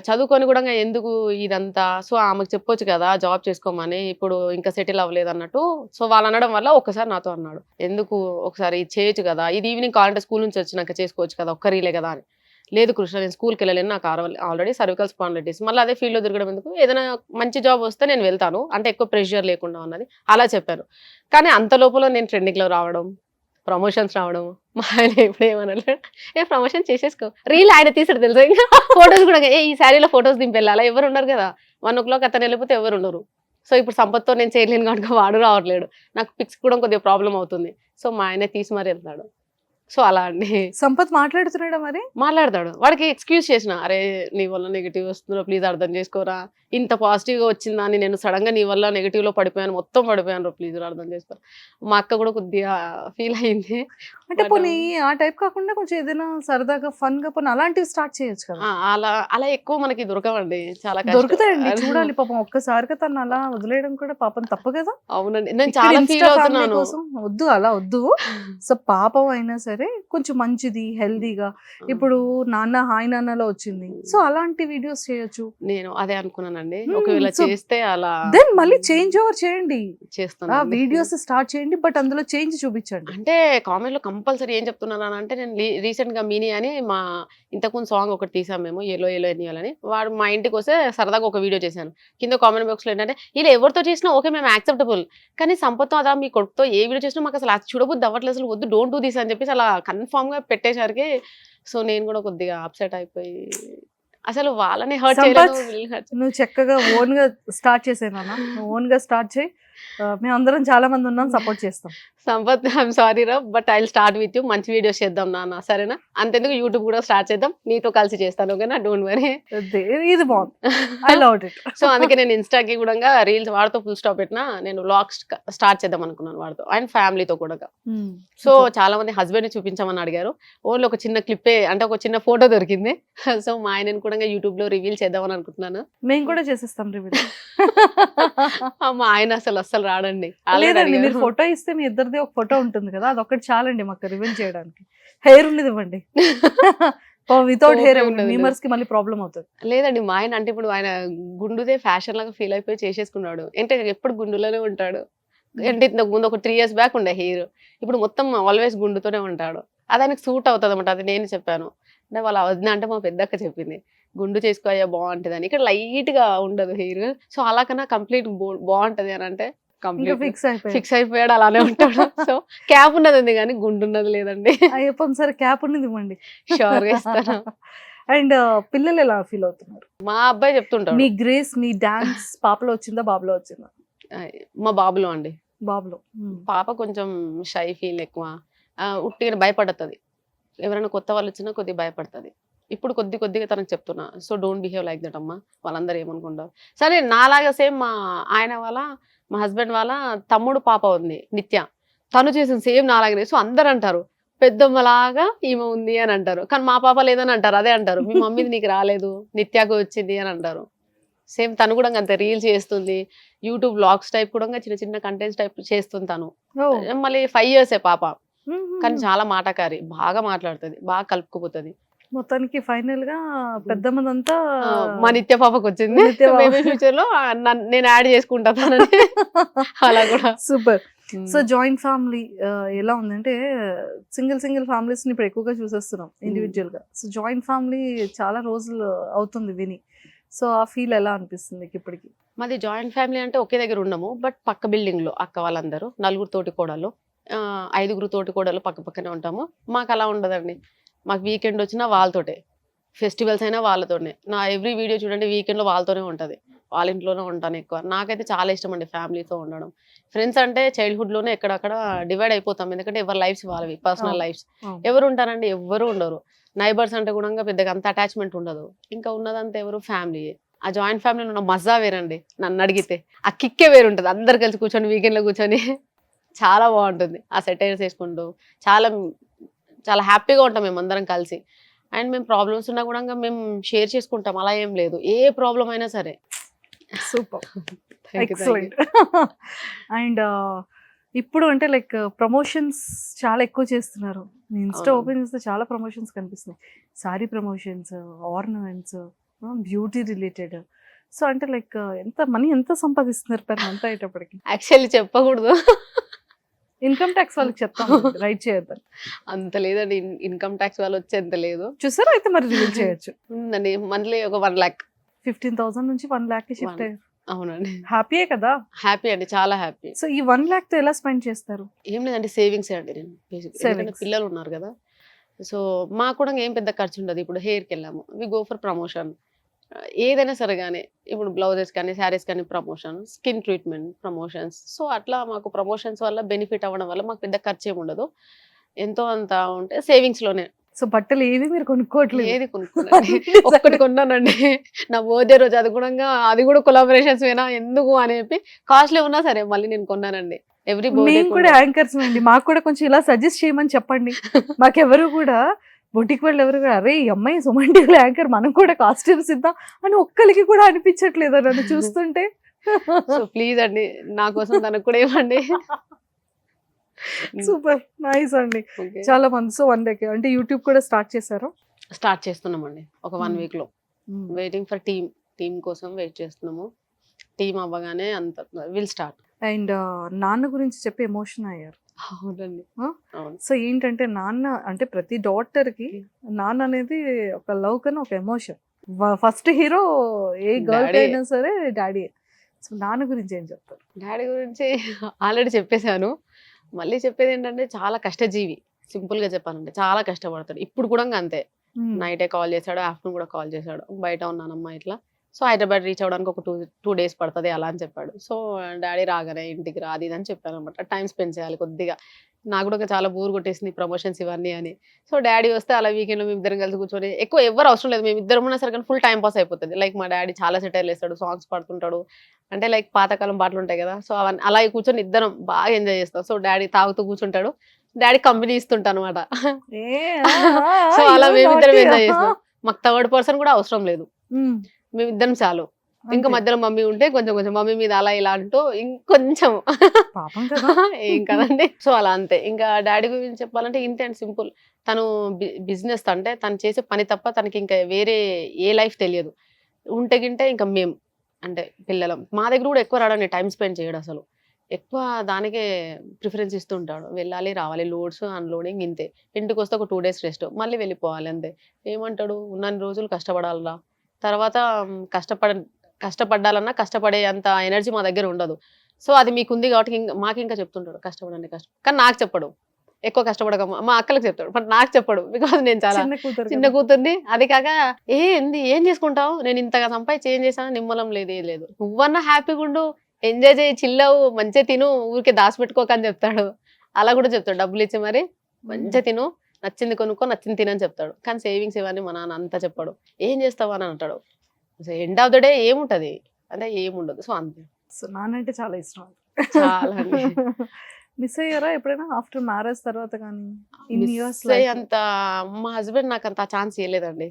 Speaker 3: చదువుకొని కూడా ఎందుకు ఇదంతా, సో ఆమెకు చెప్పొచ్చు కదా జాబ్ చేసుకోమని, ఇప్పుడు ఇంకా సెటిల్ అవ్వలేదు అన్నట్టు. సో వాళ్ళు అనడం వల్ల ఒక్కసారి నాతో అన్నాడు, ఎందుకు ఒకసారి ఇది చేయొచ్చు కదా, ఇది ఈవినింగ్ కావాలంటే స్కూల్ నుంచి వచ్చినాక చేసుకోవచ్చు కదా, ఒక్క రీలే కదా అని. లేదు కృష్ణ, నేను స్కూల్కి వెళ్ళలేను, నాకు ఆల్రెడీ సర్వికల్ స్పాండిలైటిస్, మళ్ళీ అదే ఫీల్డ్లో తిరగడం ఎందుకు, ఏదైనా మంచి జాబ్ వస్తే నేను వెళ్తాను, అంటే ఎక్కువ ప్రెషర్ లేకుండా ఉన్నది అలా చెప్పాను. కానీ అంత లోపల నేను ట్రెండింగ్లో రావడం, ప్రమోషన్స్ రావడం, మా ఆయన ఎప్పుడు ఏమనలేదు, ప్రమోషన్ చేసేసుకో, రీల్ ఆయన తీసాడు తెలుసా, ఇంకా ఫొటోస్ కూడా ఈ శారీలో ఫొటోస్ దింపెళ్ళి, అలా ఎవరు ఉన్నారు కదా, 1 o'clock అతను వెళ్ళిపోతే ఎవరు ఉండరు. సో ఇప్పుడు సంపత్తో నేను చేయలేను కాబట్టి వాడు రావట్లేడు, నాకు పిక్స్ కూడా కొద్దిగా ప్రాబ్లం అవుతుంది, సో మా ఆయన తీసి మరి వెళ్తాడు. సో అలా అండి.
Speaker 2: సంపత్ మాట్లాడుతున్నాడా మరి?
Speaker 3: మాట్లాడతాడు, వాడికి ఎక్స్క్యూజ్ చేసిన, అరే నీ వల్ల నెగిటివ్ వస్తుందో ప్లీజ్ అర్థం చేసుకోరా, ఇంత పాజిటివ్గా వచ్చిందా అని, నేను సడన్గా నీ వల్ల నెగిటివ్లో పడిపోయాను, మొత్తం పడిపోయాను, ప్లీజ్ అర్థం చేసుకోరా. మా అక్క కూడా కొద్దిగా ఫీల్ అయింది.
Speaker 2: అంటే పోనీ ఆ టైప్ కాకుండా కొంచెం ఏదైనా సరదాగా ఫన్ గా పోనీ అలాంటివి స్టార్ట్ చేయొచ్చు కదా.
Speaker 3: అలా అలా ఎక్కువ మనకి దొరకవండి, చాలా
Speaker 2: దొరుకుతాయండి, చూడాలి పాపం. ఒక్కసారిగా తను అలా వదిలేయడం కూడా పాపం తప్పు కదా.
Speaker 3: అవునండి, నేను చాలా ఫీల్ అవుతున్నాను.
Speaker 2: వద్దు అలా వద్దు. సో పాపం అయినా సరే కొంచెం మంచిది, హెల్దీగా. ఇప్పుడు నాన్న హాయ్ నాన్నలో వచ్చింది, సో అలాంటి వీడియోస్ చేయొచ్చు.
Speaker 3: నేను అదే అనుకున్నానండి, ఒకవేళ చేస్తే అలా
Speaker 2: దెన్ మళ్ళీ చేంజ్ ఓవర్ చేయండి,
Speaker 3: చేస్తాను,
Speaker 2: వీడియోస్ స్టార్ట్ చేయండి, బట్ అందులో చేంజ్ చూపించండి.
Speaker 3: అంటే కామెంట్ లో కంపల్సరీ ఏం చెప్తున్నాను అంటే, నేను రీసెంట్ గా మినీ అని మా ఇంతకుముందు సాంగ్ ఒకటి తీసాం మేము, ఎలో ఎలో ఎన్నియాలని, వాడు మా ఇంటికి వస్తే సరదాగా ఒక వీడియో చేశాను. కింద కామెంట్ బాక్స్ లో ఏంటంటే, ఇలా ఎవరితో చేసినా ఓకే మేము యాక్సెప్టబుల్, కానీ సంపత్తో అదా మీ కొడుకుతో ఏ వీడియో చేసినా మాకు అసలు చూడబుద్ది అవ్వట్లేదు, అసలు వద్దు, డోంట్ డూ దిస్ అని చెప్పేసి అలా కన్ఫామ్ గా పెట్టేసరికి సో నేను కూడా కొద్దిగా అప్సెట్ అయిపోయి, అసలు వాళ్ళని హర్ట్ చేయలేదు.
Speaker 2: నువ్వు చక్కగా ఓన్ గా స్టార్ట్ చేసేనా, నువ్వు ఓన్ గా స్టార్ట్ చేయి, మేము అందరం చాలా మంది ఉన్నాం, సపోర్ట్ చేస్తాం.
Speaker 3: సంపత్ ఐఎమ్ సారీ రా, but I start with you. మంచి వీడియోస్ చేద్దాం నాన్న, సరేనా? అంతెందుకు యూట్యూబ్ కూడా స్టార్ట్ చేద్దాం, నీతో కలిసి చేస్తాను, ఓకేనా? Don't worry.
Speaker 2: ఇది బాగుంది, ఐ లవ్ ఇట్.
Speaker 3: సో అందుకే నేను ఇన్స్టాకి కూడా రీల్స్ వాడితో ఫుల్ స్టాప్ పెట్టినా, నేను వ్లాగ్స్ స్టార్ట్ చేద్దాం అనుకున్నాను వాడితో అండ్ ఫ్యామిలీతో కూడా. సో చాలా మంది హస్బెండ్ ని చూపించమని అడిగారు. ఓన్లీ ఒక చిన్న క్లిప్పే, అంటే ఒక చిన్న ఫోటో దొరికింది. సో మా ఆయనని కూడా యూట్యూబ్ లో రివీల్ చేద్దామని అనుకుంటున్నాను.
Speaker 2: మేము కూడా చేసేస్తాం రివీల్.
Speaker 3: మా ఆయన అస్సలు రాడండి.
Speaker 2: లేదండి, మీరు ఫోటో ఇస్తే మీ ఇద్దరిది ఒక ఫోటో ఉంటుంది కదా, అదొకటి చాలండి మాకు రివీల్ చేయడానికి. హెయిర్ ఉన్నది ఇవ్వండి. వితౌట్ హెయిర్ మీమర్స్ కి మళ్ళీ ప్రాబ్లం అవుతుంది.
Speaker 3: లేదండి, మా ఆయన అంటే ఇప్పుడు ఆయన గుండుదే ఫ్యాషన్ లాగా ఫీల్ అయిపోయి చేసేసుకున్నాడు. అంటే ఎప్పుడు గుండులోనే ఉంటాడు. అంటే ఇంతకు ముందు ఒక 3 years బ్యాక్ ఉండే హెయిర్, ఇప్పుడు మొత్తం ఆల్వేస్ గుండుతోనే ఉంటాడు. అది ఆయనకు సూట్ అవుతుంది అనమాట. అది నేను చెప్పాను. అంటే వాళ్ళ వదిన అంటే మా పెద్దక్క చెప్పింది, గుండు చేసుకోయ్యా బాగుంటది అని. ఇక్కడ లైట్ గా ఉండదు హెయిర్, సో అలా కన్నా కంప్లీట్ బాగుంటది అని అంటే కంప్లీట్ ఫిక్స్ అయిపోయాడు, అలానే ఉంటాడు. సో క్యాప్ ఉన్నది కానీ గుండు ఉన్నది లేదండి.
Speaker 2: అయ్యప్పని సరే క్యాప్ ఉన్నది ఇవ్వండి,
Speaker 3: షూర్ గా ఇస్తాను.
Speaker 2: అండ్ పిల్లలు ఎలా ఫీల్ అవుతున్నారు?
Speaker 3: మా అబ్బాయి చెప్తుంటాడు.
Speaker 2: మీ గ్రేస్, మీ డాన్స్ పాపలో వచ్చిందా బాబులో వచ్చిందా?
Speaker 3: మా బాబులో అండి.
Speaker 2: బాబులో.
Speaker 3: పాప కొంచెం షై ఫీల్ ఎక్కువ, ఉట్టిగా భయపడుతుంది. ఎవరైనా కొత్త వాళ్ళు వచ్చినా కొద్దిగా భయపడుతుంది. ఇప్పుడు కొద్దిగా తనకు చెప్తున్నా, so don't behave like that అమ్మా, వాళ్ళందరూ ఏమనుకుంటారు. సరే నాలాగా సేమ్ మా హస్బెండ్ వాళ్ళ తమ్ముడు పాప ఉంది నిత్య, తను చేసిన సేమ్ నాలాగనే. సో అందరు అంటారు పెద్దమ్మలాగా ఈమె ఉంది అని అంటారు, కానీ మా పాప లేదని అంటారు. అదే అంటారు, మీ మమ్మీది నీకు రాలేదు, నిత్యాకు వచ్చింది అని అంటారు. సేమ్ తను కూడా అంతే, రీల్స్ చేస్తుంది, యూట్యూబ్ వ్లాగ్స్ టైప్ కూడా చిన్న కంటెంట్స్ టైప్ చేస్తుంది తను. మళ్ళీ 5 years పాప, కానీ చాలా మాటకారి, బాగా మాట్లాడుతుంది, బాగా కలుపుకుపోతుంది.
Speaker 2: మొత్తానికి ఫైనల్ గా పెద్దమ్మదంతా
Speaker 3: మా నిత్య పాపకు వచ్చింది. ఫ్యూచర్ లో నేను యాడ్ చేసుకుంటాను అలా కూడా.
Speaker 2: సూపర్. సో జాయింట్ ఫ్యామిలీ ఎలా ఉందంటే, సింగిల్ ఫ్యామిలీస్ ని ఇప్పుడు ఎక్కువగా చూసేస్తున్నాం ఇండివిజువల్ గా. సో జాయింట్ ఫ్యామిలీ చాలా రోజులు అవుతుంది విని, సో ఆ ఫీల్ ఎలా అనిపిస్తుంది ఇప్పటికి?
Speaker 3: మాది జాయింట్ ఫ్యామిలీ అంటే ఒకే దగ్గర ఉండము, బట్ పక్క బిల్డింగ్ లో అక్క వాళ్ళందరూ 4 తోటి కోడలు, 5 తోటి కోడలు పక్క పక్కనే ఉంటాము. మాకు అలా ఉండదండి. మాకు వీకెండ్ వచ్చినా వాళ్ళతోటే, ఫెస్టివల్స్ అయినా వాళ్ళతోనే. నా ఎవ్రీ వీడియో చూడండి వీకెండ్లో వాళ్ళతోనే ఉంటుంది, వాళ్ళ ఇంట్లోనే ఉంటాను ఎక్కువ. నాకైతే చాలా ఇష్టం అండి ఫ్యామిలీతో ఉండడం. ఫ్రెండ్స్ అంటే చైల్డ్హుడ్లోనే ఎక్కడక్కడ డివైడ్ అయిపోతాం, ఎందుకంటే ఎవరి లైఫ్స్ వాళ్ళవి, పర్సనల్ లైఫ్స్. ఎవరు ఉంటారండి? ఎవ్వరు ఉండరు. నైబర్స్ అంటే కూడా పెద్దగా అంత అటాచ్మెంట్ ఉండదు. ఇంకా ఉన్నదంతా ఎవరు? ఫ్యామిలీ. ఆ జాయింట్ ఫ్యామిలీలో ఉన్న మజా వేరండి నన్ను అడిగితే. ఆ కిక్కే వేరు ఉంటుంది. అందరు కలిసి కూర్చొని వీకెండ్లో కూర్చొని చాలా బాగుంటుంది. ఆ సెటైర్స్ వేసుకుంటూ చాలా చాలా హ్యాపీగా ఉంటాం మేము అందరం కలిసి. అండ్ మేము ప్రాబ్లమ్స్ ఉన్నా కూడా మేము షేర్ చేసుకుంటాం, అలా ఏం లేదు. ఏ ప్రాబ్లం అయినా సరే.
Speaker 2: Super, excellent. అండ్ ఇప్పుడు అంటే లైక్ ప్రమోషన్స్ చాలా ఎక్కువ చేస్తున్నారు. ఇన్స్టా ఓపెన్ చేస్తే చాలా ప్రమోషన్స్ కనిపిస్తున్నాయి. Sorry promotions, ornaments, beauty related. So అంటే లైక్ ఎంత సంపాదిస్తున్నారు పెర్ మంత్ అయ్యేటప్పటికి?
Speaker 3: యాక్చువల్లీ చెప్పకూడదు,
Speaker 2: ఇన్కమ్ ట్యాక్స్ వాళ్ళకి చెప్తాం రైట్ చేయొద్దని.
Speaker 3: అంత లేదండి, ఇన్కమ్ ట్యాక్స్ వాళ్ళు వచ్చేంత లేదు.
Speaker 2: చూసారా? అయితే మరి రివీల్ చేయొచ్చు.
Speaker 3: ఉందండి, మంత్లీ ఒక 1 lakh,
Speaker 2: 15,000 నుంచి 1 lakh కి షిఫ్ట్ అయ్యారు.
Speaker 3: అవునండి.
Speaker 2: హ్యాపీయే కదా?
Speaker 3: హ్యాపీ అండి, చాలా హ్యాపీ.
Speaker 2: సో ఈ 1 lakh తో ఎలా స్పెండ్ చేస్తారు?
Speaker 3: ఏం లేదండి, సేవింగ్స్ అండి. నేను బేసిక్ పిల్లలు ఉన్నారు కదా, సో మాకు కూడా ఏం పెద్ద ఖర్చు ఉండదు. ఇప్పుడు హెయిర్కి వెళ్ళాము, వి గో ఫర్ ప్రమోషన్. ఏదైనా సరే కానీ, ఇప్పుడు బ్లౌజెస్ కానీ శారీస్ కానీ promotion, skin treatment promotions. So అట్లా మాకు ప్రమోషన్స్ వల్ల బెనిఫిట్ అవ్వడం వల్ల మాకు పెద్ద ఖర్చు ఏమి ఉండదు. ఎంతో అంత ఉంటే సేవింగ్స్ లోనే.
Speaker 2: సో బట్టలు ఏవి మీరు కొనుక్కోవట్లేదు?
Speaker 3: ఏది కొనుక్కున్నాను, ఒక్కటి కొన్నానండి నా బర్త్డే రోజు. అది కూడా కొలాబరేషన్స్ వేనా ఎందుకు అని చెప్పి, కాస్ట్లీ ఉన్నా సరే మళ్ళీ నేను కొన్నానండి. ఎవ్రీ
Speaker 2: మేము కూడా యాంకర్స్ అండి, మాకు కూడా కొంచెం ఇలా సజెస్ట్ చేయమని చెప్పండి. మాకెవరు కూడా బొటిక్ వాళ్ళు ఎవరు కూడా, అరే ఈ అమ్మాయి సుమన్ టీవీలో యాంకర్, మనం కూడా కాస్ట్యూమ్స్ ఇద్దాం అని ఒక్కరికి కూడా అనిపించట్లేదు నన్ను చూస్తుంటే.
Speaker 3: సో ప్లీజ్ అండి, నా కోసం తనకు కూడా ఇవ్వండి.
Speaker 2: సూపర్ నైస్ అండి, చాలా మంది. సో 1 lakh అంటే యూట్యూబ్ కూడా స్టార్ట్ చేశారు?
Speaker 3: స్టార్ట్ చేస్తున్నామండి ఒక 1 week లో. వెయిటింగ్ ఫర్ టీమ్ కోసం వెయిట్ చేస్తున్నాము. టీమ్ అవ్వగానే అంత విల్ స్టార్ట్.
Speaker 2: అండ్ నాన్న గురించి చెప్పి ఎమోషన్ అయ్యారు.
Speaker 3: అవునండి.
Speaker 2: సో ఏంటంటే నాన్న అంటే ప్రతి డాటర్ కి నాన్న అనేది ఒక లవ్ కన్నా ఒక ఎమోషన్. ఫస్ట్ హీరో ఏ గర్ల్ అయినా సరే డాడీ. సో నాన్న గురించి ఏం చెప్తారు?
Speaker 3: డాడీ గురించి ఆల్రెడీ చెప్పేశాను. మళ్ళీ చెప్పేది ఏంటంటే చాలా కష్టజీవి. సింపుల్ గా చెప్పాలంటే చాలా కష్టపడతాడు. ఇప్పుడు కూడా అంతే, నైటే కాల్ చేశాడు, ఆఫ్టర్నూన్ కూడా కాల్ చేశాడు. బయట ఉన్నానమ్మా ఇట్లా సో హైదరాబాద్ రీచ్ అవ్వడానికి ఒక 2 days పడుతుంది అలా అని చెప్పాడు. సో డాడీ రాగానే ఇంటికి రా అది ఇది అని చెప్పాను అనమాట. టైం స్పెండ్ చేయాలి కొద్దిగా. నాకు కూడా చాలా బోర్ కొట్టేసింది ప్రమోషన్స్ ఇవన్నీ అని. సో డాడీ వస్తే అలా వీకెండ్‌లో మేమిద్దరం కలిసి కూర్చొని ఎక్కువ ఎవ్వరు అవసరం లేదు. మేమిద్దరం ఉన్నా సరే కానీ ఫుల్ టైమ్ పాస్ అయిపోతది. లైక్ మా డాడీ చాలా సెటైర్‌లేస్తాడు, సాంగ్స్ పాడుతుంటాడు. అంటే లైక్ పాతకాలం పాటలుంటాయి కదా! సో అవన్నీ అలాగే కూర్చొని ఇద్దరం బాగా ఎంజాయ్ చేస్తాం. సో డాడీ తాగుతూ కూర్చుంటాడు. డాడీ కంపెనీ ఇస్తుంటా అనమాట.
Speaker 2: ఏ ఆ! ఆ!
Speaker 3: సో
Speaker 2: ఆ!
Speaker 3: అలా
Speaker 2: యూ
Speaker 3: మేమిద్దరం
Speaker 2: నాటీ.
Speaker 3: ఎంజాయ్
Speaker 2: ఆహా!
Speaker 3: చేస్తాం. మాకు థర్డ్ పర్సన్ కూడా అవసరం లేదు.
Speaker 2: హ్మ్.
Speaker 3: మేమిద్దరం చాలు. ఇంకా
Speaker 2: అంతే.
Speaker 3: మధ్యలో మమ్మీ ఉంటే కొంచెం కొంచెం మమ్మీ మీద అలా ఇలా అంటూ ఇంకొంచెం
Speaker 2: పాపం కదా!
Speaker 3: ఏం కదండి. సో అలా అంతే. ఇంకా డాడీ గురించి చెప్పాలంటే ఇంతే అండి సింపుల్. తను బిజినెస్ అంటే తను చేసే పని తప్ప తనకి ఇంకా వేరే ఏ లైఫ్ తెలియదు. ఉంటే గింటే ఇంకా మేము అంటే పిల్లలం. మా దగ్గర కూడా ఎక్కువ రాడండి. టైమ్ స్పెండ్ చేయడు అసలు. ఎక్కువ దానికే ప్రిఫరెన్స్ ఇస్తూ ఉంటాడు. వెళ్ళాలి, రావాలి, లోడ్స్, అన్‌లోడింగ్ ఇంతే. ఇంటికొస్తే ఒక 2 days రెస్ట్. మళ్ళీ వెళ్ళిపోవాలి అంతే. ఏమంటాడు ఉన్నన్ని రోజులు కష్టపడాలిరా. తర్వాత కష్టపడ్డాలన్నా కష్టపడే అంత ఎనర్జీ మా దగ్గర ఉండదు. సో అది మీకుంది కాబట్టి మాకింకా చెప్తుంటాడు కష్టపడండి కానీ నాకు చెప్పడు. ఎక్కువ కష్టపడకమ్మా మా అక్కలకు చెప్తాడు. బట్ నాకు చెప్పడు. బికాజ్ నేను చాలా
Speaker 2: చిన్న కూతురు
Speaker 3: చిన్న
Speaker 2: కదా!
Speaker 3: కూతుర్ని. అది కాక ఏంది ఏం చేసుకుంటావు? నేను ఇంతగా సంపాదించి ఏం చేశాను? నిమ్మలం లేదు, ఏం లేదు. నువ్వన్నా హ్యాపీగుండు, ఎంజాయ్ చేయి, చిల్ అవ్వు, మంచిగా తిను, ఊరికే దాచిపెట్టుకోకు అని చెప్తాడు. అలా కూడా చెప్తాడు. డబ్బులిచ్చి మరి మంచిగా తిను, నచ్చింది కొనుక్కో, నచ్చింది తినని చెప్తాడు. కానీ సేవింగ్స్ ఇవన్నీ మా నాన్న అంతా చెప్పడు. ఏం చేస్తావు అని అంటాడు. ఎండ్ ఆఫ్ ద డే ఏముంటది? అంటే ఏముండదు. సో అంతే.
Speaker 2: సో నానంటే చాలా ఇష్టం.
Speaker 3: చాలా అండి.
Speaker 2: మిస్ అయ్యారా ఎప్పుడైనా ఆఫ్టర్ మ్యారేజ్ తర్వాత కానీ? ఇన్ని ఇయర్స్
Speaker 3: మిస్ అయ్యేంత మా హస్బెండ్ నాకంత ఛాన్స్ ఇయ్యలేదండి.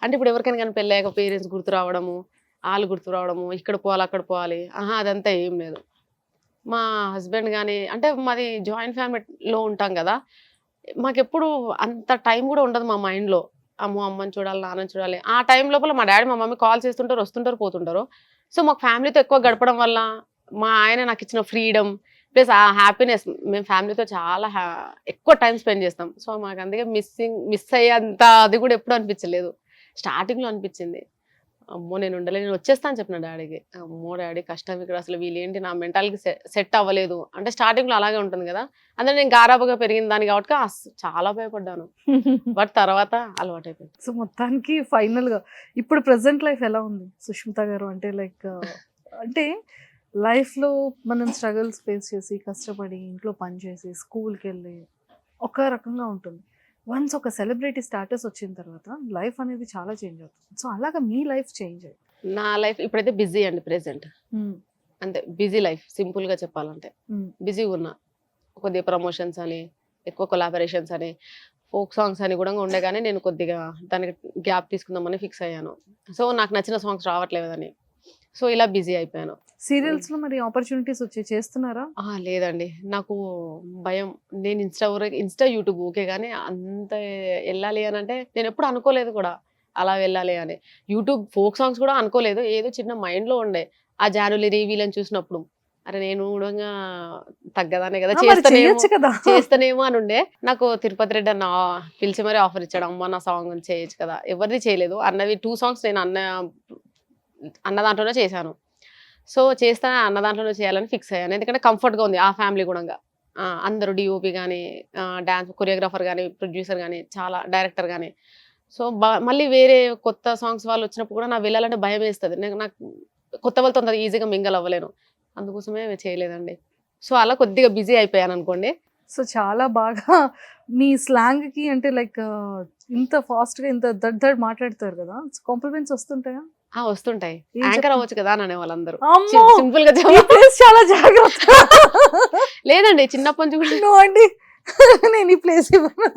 Speaker 3: అంటే ఇప్పుడు ఎవరికైనా గాని పెళ్ళయ్యాక పేరెంట్స్ గుర్తు రావడము, ఆళ్ళు గుర్తు రావడము, ఇక్కడ పోవాలి, అక్కడ పోవాలి. ఆహా! అదంతా ఏం లేదు. మా హస్బెండ్ గాని అంటే మాది జాయింట్ ఫ్యామిలీలో ఉంటాం గదా! మాకెప్పుడు అంత టైం గూడా ఉండదు మా మైండ్‌లో. అమ్మో! అమ్మని చూడాలి, నాన్నని చూడాలి. ఆ టైం లోపల మా డ్యాడీ, మా మమ్మీ కాల్ చేస్తుంటారు, వస్తుంటారు, పోతుంటారు. సో, మాకు ఫ్యామిలీతో ఎక్కువ గడపడం వల్ల, మా ఆయన నాకిచ్చిన ఫ్రీడమ్ ప్లస్ ఆ హ్యాపీనెస్ మేము ఫ్యామిలీతో చాలా ఎక్కువ టైం స్పెండ్ చేస్తాం. సో, మాకందుకే మిస్ అయ్యేంత అది గూడా ఎప్పుడు అనిపించలేదు. స్టార్టింగ్‌లో అనిపించింది. అమ్మో! నేను ఉండలేను. నేను వచ్చేస్తా అని చెప్పిన డ్యాడీకి. అమ్మో! డ్యాడీ కష్టం ఇక్కడ అసలు వీళ్ళేంటి నా మెంటాలిటీకి సెట్ అవ్వలేదు. అంటే స్టార్టింగ్‌లో అలాగే ఉంటుంది గదా! అందులో నేను గారాబంగా పెరిగిన దాన్ని కాబట్టి చాలా భయపడ్డాను. బట్ తర్వాత అలవాటయిపోయింది.
Speaker 2: సో మొత్తానికి ఫైనల్‌గా ఇప్పుడు ప్రెజెంట్ లైఫ్ ఎలా ఉంది సుష్మిత గారు? అంటే లైక్ అంటే లైఫ్‌లో మనం స్ట్రగుల్స్ ఫేస్ చేసి, కష్టపడి, ఇంట్లో పని చేసి, స్కూల్‌కెళ్ళి ఒక రకంగా ఉంటుంది. వన్స్ ఒక సెలబ్రిటీ స్టాటస్ వచ్చిన తర్వాత లైఫ్ అనేది చాలా చేంజ్ అవుతుంది. సో అలాగా మీ లైఫ్ చేంజ్ అయ్యింది.
Speaker 3: నా లైఫ్ ఇప్పుడైతే బిజీ అండి ప్రెజెంట్.
Speaker 2: హ్మ్.
Speaker 3: అంతే బిజీ లైఫ్ సింపుల్‌గా చెప్పాలంటే.
Speaker 2: హ్మ్.
Speaker 3: బిజీగున్నా. కొద్దిగా ప్రమోషన్స్ అని, ఎక్కువ కొలాబరేషన్స్ అని, ఫోక్ సాంగ్స్ అని కూడా ఉండే గానీ నేను కొద్దిగా దానికి గ్యాప్ తీసుకుందామని ఫిక్స్ అయ్యాను. సో, నాకు నచ్చిన సాంగ్స్ రావట్లేదని. సో, ఇలా బిజీ అయిపోయాను.
Speaker 2: సీరియల్స్‌లో మరి ఆపర్చునిటీస్ వచ్చి చేస్తున్నారా?
Speaker 3: లేదండి. నాకు భయం. నేను ఇన్‌స్టా, యూట్యూబ్ ఓకే గానీ అంత ఎళ్ళాలి అనంటే నేనెప్పుడు అనుకోలేదు కూడా. అలా వెళ్ళాలి అని. యూట్యూబ్ ఫోక్ సాంగ్స్ కూడా అనుకోలేదు. ఏదో చిన్న మైండ్‌లో ఉండే. ఆ 'జానులిరి' వీళ్ళని చూసినప్పుడు. అరే! నేను గూడంగా తగ్గదాన్నే కదా!
Speaker 2: మరి చేయొచ్చు కదా!
Speaker 3: చేస్తానేమో అనుండే. నాకు తిరుపతి రెడ్డి అన్న పిలిచి మరీ ఆఫర్ ఇచ్చాడు. అమ్మ నా సాంగ్ చేయొచ్చు కదా! ఎవరిది చేయలేదు. అన్నవి 2 సాంగ్స్ నేను అన్న దాంట్లోనే చేశాను. సో, చేస్తా అన్న దాంట్లోనే చేయాలని ఫిక్స్ అయ్యాను. ఎందుకంటే కంఫర్ట్‌గా ఉంది ఆ ఫ్యామిలీ గూడంగా. అందరూ డీఓపీ గాని, డాన్స్ కొరియోగ్రాఫర్ గాని, ప్రొడ్యూసర్ గాని, చాలా డైరెక్టర్ గాని. సో, మళ్ళీ వేరే కొత్త సాంగ్స్ వాళ్ళొచ్చినప్పుడు కూడా నాకు వెళ్ళాలంటే భయమేస్తది. నాకు కొత్త వాళ్ళతో అంత ఈజీగా మింగిల్ అవ్వలేను. అందుకోసమే చేయలేదండి. సో, అలా కొద్దిగా బిజీ అయిపోయాననుకోండి.
Speaker 2: సో చాలా బాగా మీ స్లాంగ్‌కి అంటే లైక్ ఇంత ఫాస్ట్‌గా ఇంత దడ్ దడ్ మాట్లాడతారు కదా! కాంప్లిమెంట్స్ వస్తుంటాయా?
Speaker 3: వస్తుంటాయి.
Speaker 2: ఏం
Speaker 3: యాంకర్
Speaker 2: చెప్తారు?
Speaker 3: అవ్వచ్చు కదా! అని అనేవాళ్ళందరూ.
Speaker 2: అమ్మో!
Speaker 3: సింపుల్‌గా
Speaker 2: ఈ ప్లేస్ చాలా జాగ్రత్త.
Speaker 3: లేదండి చిన్నప్పటి నుంచి కూడా
Speaker 2: నో అండి. నేను ఈ ప్లేస్ ఇవ్వను.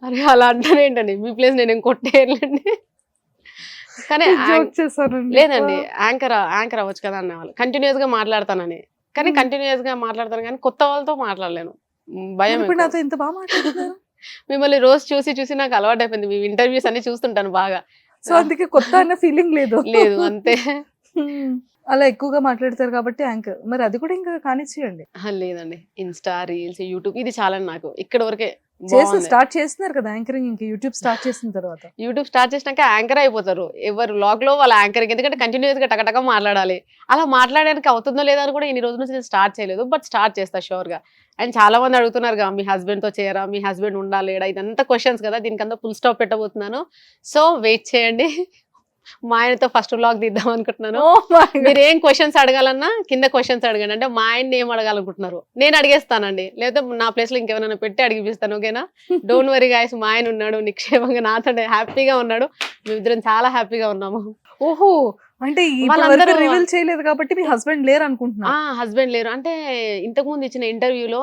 Speaker 3: అరే! అలా అంటారేంటండి? మీ ప్లేస్ నేనేం కొట్టేయనులెండి. కానీ
Speaker 2: జోక్ చేశానండి.
Speaker 3: లేదండి. యాంకర్ అవ్వచ్చు కదా! అనేవాళ్ళు. కంటిన్యూయస్‌గా మాట్లాడతానని. కానీ కంటిన్యూయస్‌గా మాట్లాడతాను కానీ కొత్త వాళ్ళతో మాట్లాడలేను. భయం
Speaker 2: ఇప్పుడు
Speaker 3: ఎక్కువ.
Speaker 2: నాతో ఇంత బాగా మాట్లాడుతున్నారు.
Speaker 3: మిమ్మల్ని రోజు చూసి నాకు అలవాటయిపోయింది. మీ ఇంటర్వ్యూస్ అన్ని చూస్తుంటాను బాగా.
Speaker 2: సో అందుకే కొత్త అన్న ఫీలింగ్ లేదు.
Speaker 3: లేదు అంతే.
Speaker 2: అలా ఎక్కువగా మాట్లాడతారు కాబట్టి యాంకర్. మరి అది కూడా ఇంకా కానిచ్చేయండి.
Speaker 3: లేదండి. ఇన్‌స్టా, రీల్స్, యూట్యూబ్ ఇది చాలండి నాకు. ఇక్కడి వరకే
Speaker 2: చేసి స్టార్ట్ చేస్తున్నారు కదా యాంకరింగ్ ఇంకా యూట్యూబ్ స్టార్ట్ చేసిన తర్వాత.
Speaker 3: యూట్యూబ్ స్టార్ట్ చేసినాక యాంకర్ అయిపోతారు. ఎవరు వ్లాగ్‌లో వాళ్ళ యాంకరింగ్. ఎందుకంటే కంటిన్యూయస్‌గా టకటక మాట్లాడాలి. అలా మాట్లాడడానికి అవుతుందో లేదో అని కూడా ఇన్ని రోజుల నుంచి నేను స్టార్ట్ చేయలేదు. బట్ స్టార్ట్ చేస్తా ష్యూర్‌గా. అండ్ చాలా మంది అడుగుతున్నారుగా మీ హస్బెండ్‌తో చేయరా? మీ హస్బెండ్ ఉండా లేడా? ఇదంతా క్వెషన్స్ కదా! దీనికంతా ఫుల్ స్టాప్ పెట్టబోతున్నాను. సో వెయిట్ చేయండి. మా ఆయనతో ఫస్ట్ వ్లాగ్ తీద్దాం అనుకుంటున్నాను.
Speaker 2: Oh my God.
Speaker 3: మీరు ఏం క్వశ్చన్స్ అడగాలన్నా కింద క్వశ్చన్స్ అడగండి. అంటే మా ఆయన్ని ఏం అడగాలనుకుంటున్నారు నేను అడిగేస్తానండి, లేకపోతే నా ప్లేస్ లో ఇంకెవరైనా పెట్టి అడిగిపిస్తాను. ఓకేనా? డోంట్ వరీ గైస్, మా ఆయన ఉన్నాడు నిక్షేమంగా నాతో హ్యాపీగా ఉన్నాడు. మేమిద్దరం చాలా హ్యాపీగా ఉన్నాము.
Speaker 2: ఓహో, అంటే
Speaker 3: వాళ్ళందరూ
Speaker 2: రివీల్ చేయలేదు కాబట్టి మీ హస్బెండ్ లేరు అనుకుంటున్నా.
Speaker 3: హస్బెండ్ లేరు అంటే ఇంతకు ముందు ఇచ్చిన ఇంటర్వ్యూలో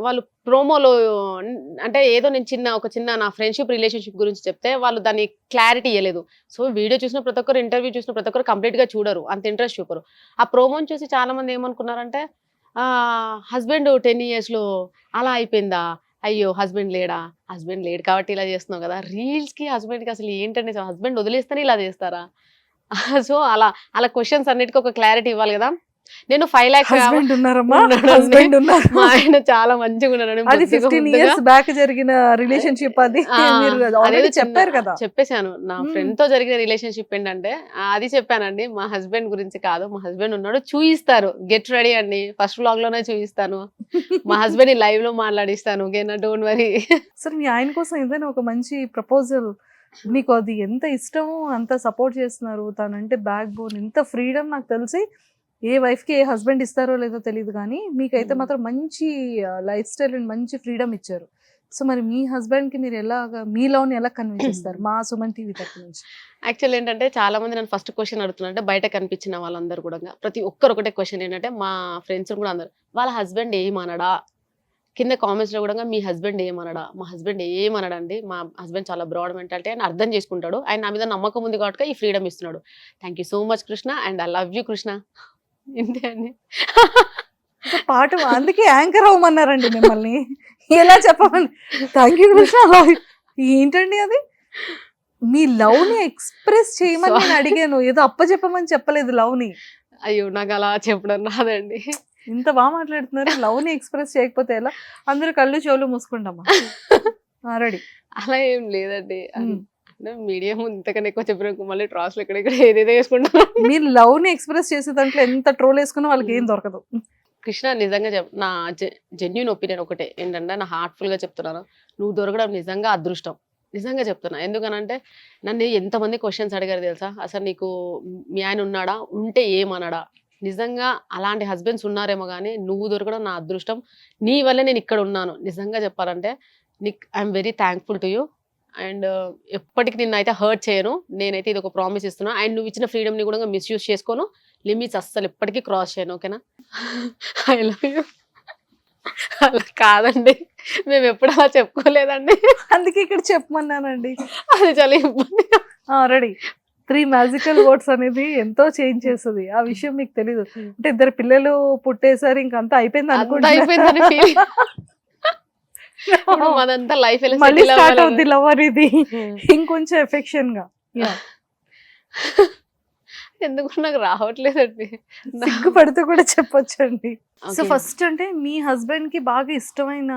Speaker 3: వాళ్ళు ప్రోమోలో అంటే ఏదో నేను ఒక చిన్న నా ఫ్రెండ్షిప్ రిలేషన్షిప్ గురించి చెప్తే వాళ్ళు దాన్ని క్లారిటీ ఇవ్వలేదు. సో వీడియో చూసిన ప్రతి ఒక్కరు, ఇంటర్వ్యూ చూసిన ప్రతి ఒక్కరు కంప్లీట్ గా చూడరు, అంత ఇంట్రెస్ట్ చూపరు. ఆ ప్రోమోని చూసి చాలా మంది ఏమనుకున్నారంటే హస్బెండ్ 10 years లో అలా అయిపోయిందా, అయ్యో హస్బెండ్ లేడా, హస్బెండ్ లేడు కాబట్టి ఇలా చేస్తున్నావు కదా. రీల్స్ కి హస్బెండ్ కి అసలు ఏంటంటే హస్బెండ్ వదిలేస్తేనే ఇలా చేస్తారా? సో అలా అలా క్వశ్చన్స్ అన్నిటికీ ఒక క్లారిటీ ఇవ్వాలి కదా. నేను 5 lakhs
Speaker 2: హస్బెండ్ ఉన్నారమ్మా,
Speaker 3: ఉన్నాడండి.
Speaker 2: హస్బెండ్ ఉన్నారు.
Speaker 3: మా ఆయన చాలా మంచిగా ఉన్నాడు.
Speaker 2: అది
Speaker 3: బుద్ధిగా
Speaker 2: 15
Speaker 3: ముద్దుగా.
Speaker 2: years బ్యాక్ జరిగిన రిలేషన్షిప్. అది మీరు
Speaker 3: అదేదో
Speaker 2: ఆల్రెడీ చెప్పారు కదా.
Speaker 3: చెప్పేశాను. నా
Speaker 2: మ్మ్.
Speaker 3: ఫ్రెండ్ తో జరిగిన రిలేషన్షిప్ ఏంటంటే అది చెప్పానండి. మా హస్బెండ్ గురించి కాదు, మా హస్బెండ్ ఉన్నాడు, చూయిస్తారు. గెట్ రెడీ అండి, ఫస్ట్ వ్లాగ్ లోనే చూయిస్తాను. మా హస్బెండ్ లైవ్ లో మాట్లాడిస్తాను. ఓకేనా? Don't worry.
Speaker 2: సరే, మీ ఆయన కోసం ఏదైనా ఒక మంచి ప్రపోజల్, మీకు అది ఎంత ఇష్టమో అంత సపోర్ట్ చేస్తున్నారు, తనంటే బ్యాక్ బోన్, ఎంత ఫ్రీడమ్. నాకు తెలిసి ఏ వైఫ్ కి ఏ హస్బెండ్ ఇస్తారో లేదో తెలియదు, కానీ మీకైతే మాత్రం మంచి లైఫ్ స్టైల్ అండ్ మంచి ఫ్రీడమ్ ఇచ్చారు. సో మరి మీ హస్బెండ్ కి మీరు ఎలాగా మీ లవ్ ని ఎలా కన్విన్స్ చేస్తారు మా సుమన్ టీవీ తరపు నుంచి?
Speaker 3: యాక్చువల్ ఏంటంటే చాలా మంది నన్ను ఫస్ట్ క్వశ్చన్ అడుగుతున్నారు. అంటే బయట కనిపించిన వాళ్ళందరూ కూడా ప్రతి ఒక్కరు ఒకటే క్వశ్చన్ ఏంటంటే, మా ఫ్రెండ్స్ కూడా అందరు వాళ్ళ హస్బెండ్ ఏమనడా, కింద కామెంట్స్ లో కూడా మీ హస్బెండ్ ఏమనడా. మా హస్బెండ్ ఏమనడండి. మా హస్బెండ్ చాలా బ్రాడ్ మెంటాలిటీ, ఆయన అర్థం చేసుకుంటాడు. ఆయన నా మీద నమ్మకం ఉంది కాబట్టి ఈ ఫ్రీడమ్ ఇస్తున్నాడు. Thank you so much Krishna, and I love you Krishna. ఇంతే అండి.
Speaker 2: పాట అందుకే యాంకర్ అవ్వమన్నారండి మిమ్మల్ని, ఎలా చెప్పమని. Thank you Krishna, love you. ఏంటండి అది? మీ లవ్ ని ఎక్స్ప్రెస్ చేయమని నేను అడిగాను, ఏదో అప్పచెప్పమని చెప్పలేదు లవ్ ని.
Speaker 3: అయ్యో నాకు అలా చెప్పడం రాదండి.
Speaker 2: ఇంత బాగా మాట్లాడుతున్నారు, లవ్ ని ఎక్స్ప్రెస్ చేయకపోతే ఎలా? అందరూ కళ్ళు చెవులు మూసుకుంటామా? రెడీ.
Speaker 3: అలా ఏం లేదండి. అంటే మీడియా ముందు ఇంతకన్నా ఎక్కువ చెప్పిన మళ్ళీ ట్రాస్ లో ఇక్కడ ఏదేదో వేసుకుంటాను.
Speaker 2: మీరు లవ్ ని ఎక్స్ప్రెస్ చేసే దాంట్లో ఎంత ట్రోల్ వేసుకున్నా వాళ్ళకి ఏం దొరకదు.
Speaker 3: కృష్ణ నిజంగా నా జెన్యూన్ ఒపీనియన్ ఒకటే ఏంటంటే, నా హార్ట్ఫుల్ గా చెప్తున్నాను, నువ్వు దొరకడం నిజంగా అదృష్టం. నిజంగా చెప్తున్నా. ఎందుకనంటే నన్ను ఎంతమంది క్వశ్చన్స్ అడిగారు తెలుసా, అసలు నీకు మీ ఆయన ఉన్నాడా, ఉంటే ఏమన్నాడా. నిజంగా అలాంటి హస్బెండ్స్ ఉన్నారేమో కానీ నువ్వు దొరకడం నా అదృష్టం. నీ వల్లే నేను ఇక్కడ ఉన్నాను. నిజంగా చెప్పాలంటే I'm very thankful to you. And ఎప్పటికి నిన్ను అయితే హర్ట్ చేయను. నేనైతే ఇది ఒక ప్రామిస్ ఇస్తున్నా. అండ్ నువ్వు ఇచ్చిన ఫ్రీడమ్ ని కూడా మిస్యూజ్ చేసుకోను. లిమిట్స్ అస్సలు ఎప్పటికీ క్రాస్ చేయను. ఓకేనా? I love you. అలా కాదండి, మేము ఎప్పుడు అలా చెప్పుకోలేదండి.
Speaker 2: అందుకే ఇక్కడ చెప్పమన్నానండి.
Speaker 3: అది చాలా ఇబ్బంది.
Speaker 2: రెడీ. 3 మ్యాజికల్ వర్డ్స్ అనేది ఎంతో చేంజ్ చేస్తుంది. ఆ విషయం మీకు తెలీదు. అంటే 2 పిల్లలు పుట్టేసారి ఇంకంతా అయిపోయింది
Speaker 3: అంతా అయిపోయిందని feel. ఇప్పుడు మనంతా లైఫ్
Speaker 2: మళ్ళీ స్టార్ట్ అవుద్ది లవ్ అనేది ఇంకొంచెం ఎఫెక్షన్ గా.
Speaker 3: ఎందుకు నాకు రావట్లేదండి.
Speaker 2: సిగ్గుపడుతూ కూడా చెప్పొచ్చండి. సో ఫస్ట్ అంటే మీ హస్బెండ్ కి బాగా ఇష్టమైన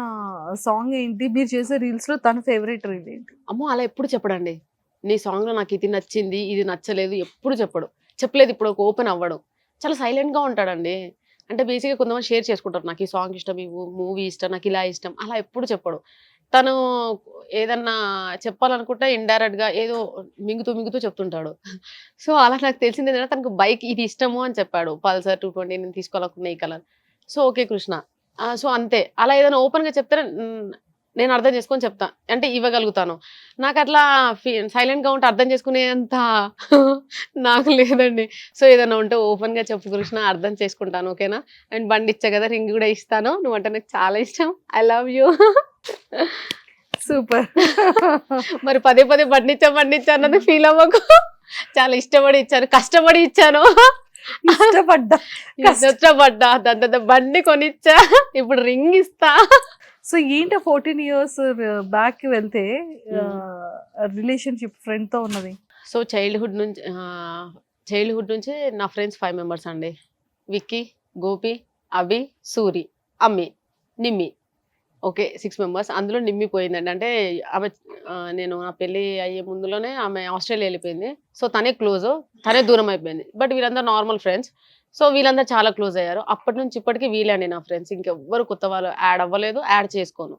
Speaker 2: సాంగ్ ఏంటి? మీరు చేసే రీల్స్ లో తన ఫేవరెట్ రీల్ ఏంటి?
Speaker 3: అమ్మో అలా ఎప్పుడు చెప్పడండి. నీ సాంగ్ లో నాకు ఇది నచ్చింది, ఇది నచ్చలేదు, ఎప్పుడు చెప్పలేదు. ఇప్పుడు ఒక ఓపెన్ అవ్వడం, చాలా సైలెంట్ గా ఉంటాడండి. అంటే బేసిక్గా కొంతమంది షేర్ చేసుకుంటారు, నాకు ఈ సాంగ్ ఇష్టం, ఈ మూవీ ఇష్టం, నాకు ఇలా ఇష్టం. అలా ఎప్పుడు చెప్పడు. తను ఏదన్నా చెప్పాలనుకుంటే ఇండైరెక్ట్ గా ఏదో మింగుతూ చెప్తుంటాడు. సో అలా నాకు తెలిసింది ఏంటంటే, తనకు బైక్ ఇది ఇష్టము అని చెప్పాడు. పల్సర్ 220 నేను తీసుకోవాలనుకున్న ఈ colour. So okay Krishna. So అంతే. అలా ఏదైనా ఓపెన్ గా చెప్తే నేను అర్థం చేసుకొని చెప్తా, అంటే ఇవ్వగలుగుతాను. నాకు అట్లా సైలెంట్ గా ఉంటే అర్థం చేసుకునేంత నాకు లేదండి. సో ఏదైనా ఉంటే ఓపెన్ గా చెప్పు కృష్ణ, అర్థం చేసుకుంటాను. ఓకేనా? అండ్ బండి ఇచ్చా కదా, రింగ్ కూడా ఇస్తాను. నువ్వంటే నాకు చాలా ఇష్టం. I love you.
Speaker 2: సూపర్.
Speaker 3: మరి పదే బండి ఇచ్చా అన్నది ఫీల్ అవ్వకు. చాలా ఇష్టపడి ఇచ్చాను, కష్టపడి ఇచ్చాను. ఇష్టపడ్డా దాని బండి కొనిచ్చా, ఇప్పుడు రింగ్ ఇస్తా.
Speaker 2: సో ఏంటి 14 years బ్యాక్ వెళ్తే రిలేషన్షిప్ ఫ్రెండ్ తో ఉన్నది?
Speaker 3: సో చైల్డ్హుడ్ నుంచి నా ఫ్రెండ్స్ 5 members అండి. విక్కీ, గోపి, అభి, సూరి, అమ్మి, నిమ్మి. Okay 6 members. అందులో నిమ్మి పోయిందండి. అంటే ఆమె నేను నా పెళ్ళి అయ్యే ముందులోనే ఆమె ఆస్ట్రేలియా వెళ్ళిపోయింది. సో తనే క్లోజ్, తనే దూరం అయిపోయింది. బట్ వీళ్ళందరూ నార్మల్ ఫ్రెండ్స్. సో వీళ్ళందరూ చాలా క్లోజ్ అయ్యారు. అప్పటి నుంచి ఇప్పటికీ వీళ్ళే అండి నా ఫ్రెండ్స్. ఇంకెవ్వరు కొత్త వాళ్ళు యాడ్ అవ్వలేదు, యాడ్ చేసుకోను.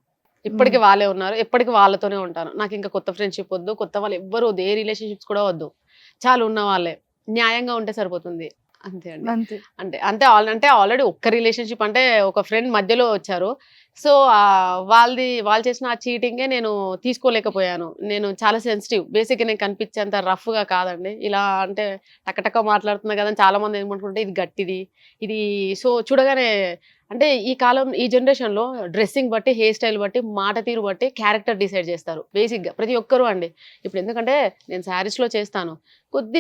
Speaker 3: ఇప్పటికీ వాళ్ళే ఉన్నారు, ఎప్పటికీ వాళ్ళతోనే ఉంటాను. నాకు ఇంకా కొత్త ఫ్రెండ్షిప్ వద్దు, కొత్త వాళ్ళు ఎవ్వరు వద్దు, ఏ రిలేషన్షిప్స్ కూడా వద్దు. చాలు ఉన్న వాళ్ళే న్యాయంగా ఉంటే సరిపోతుంది అంతే అండి.
Speaker 2: అంతే.
Speaker 3: అంటే ఆల్రెడీ ఒక్క రిలేషన్షిప్ అంటే ఒక ఫ్రెండ్ మధ్యలో వచ్చారు. సో వాళ్ళు చేసిన ఆ చీటింగే నేను తీసుకోలేకపోయాను. నేను చాలా సెన్సిటివ్. బేసిక్‌గా నేను కనిపించేంత రఫ్‌గా కాదండి. ఇలా అంటే టకటక మాట్లాడుతున్నా కదా! అని చాలా మంది ఏమనుకుంటే ఇది గట్టిది. ఇది సో చూడగానే అంటే ఈ జనరేషన్‌లో డ్రెస్సింగ్ బట్టి, హెయిర్ స్టైల్ బట్టి, మాట తీరు బట్టి క్యారెక్టర్ డిసైడ్ చేస్తారు. బేసిక్‌గా ప్రతి ఒక్కరు అండి. ఇప్పుడు ఎందుకంటే నేను శారీస్‌లో చేస్తాను.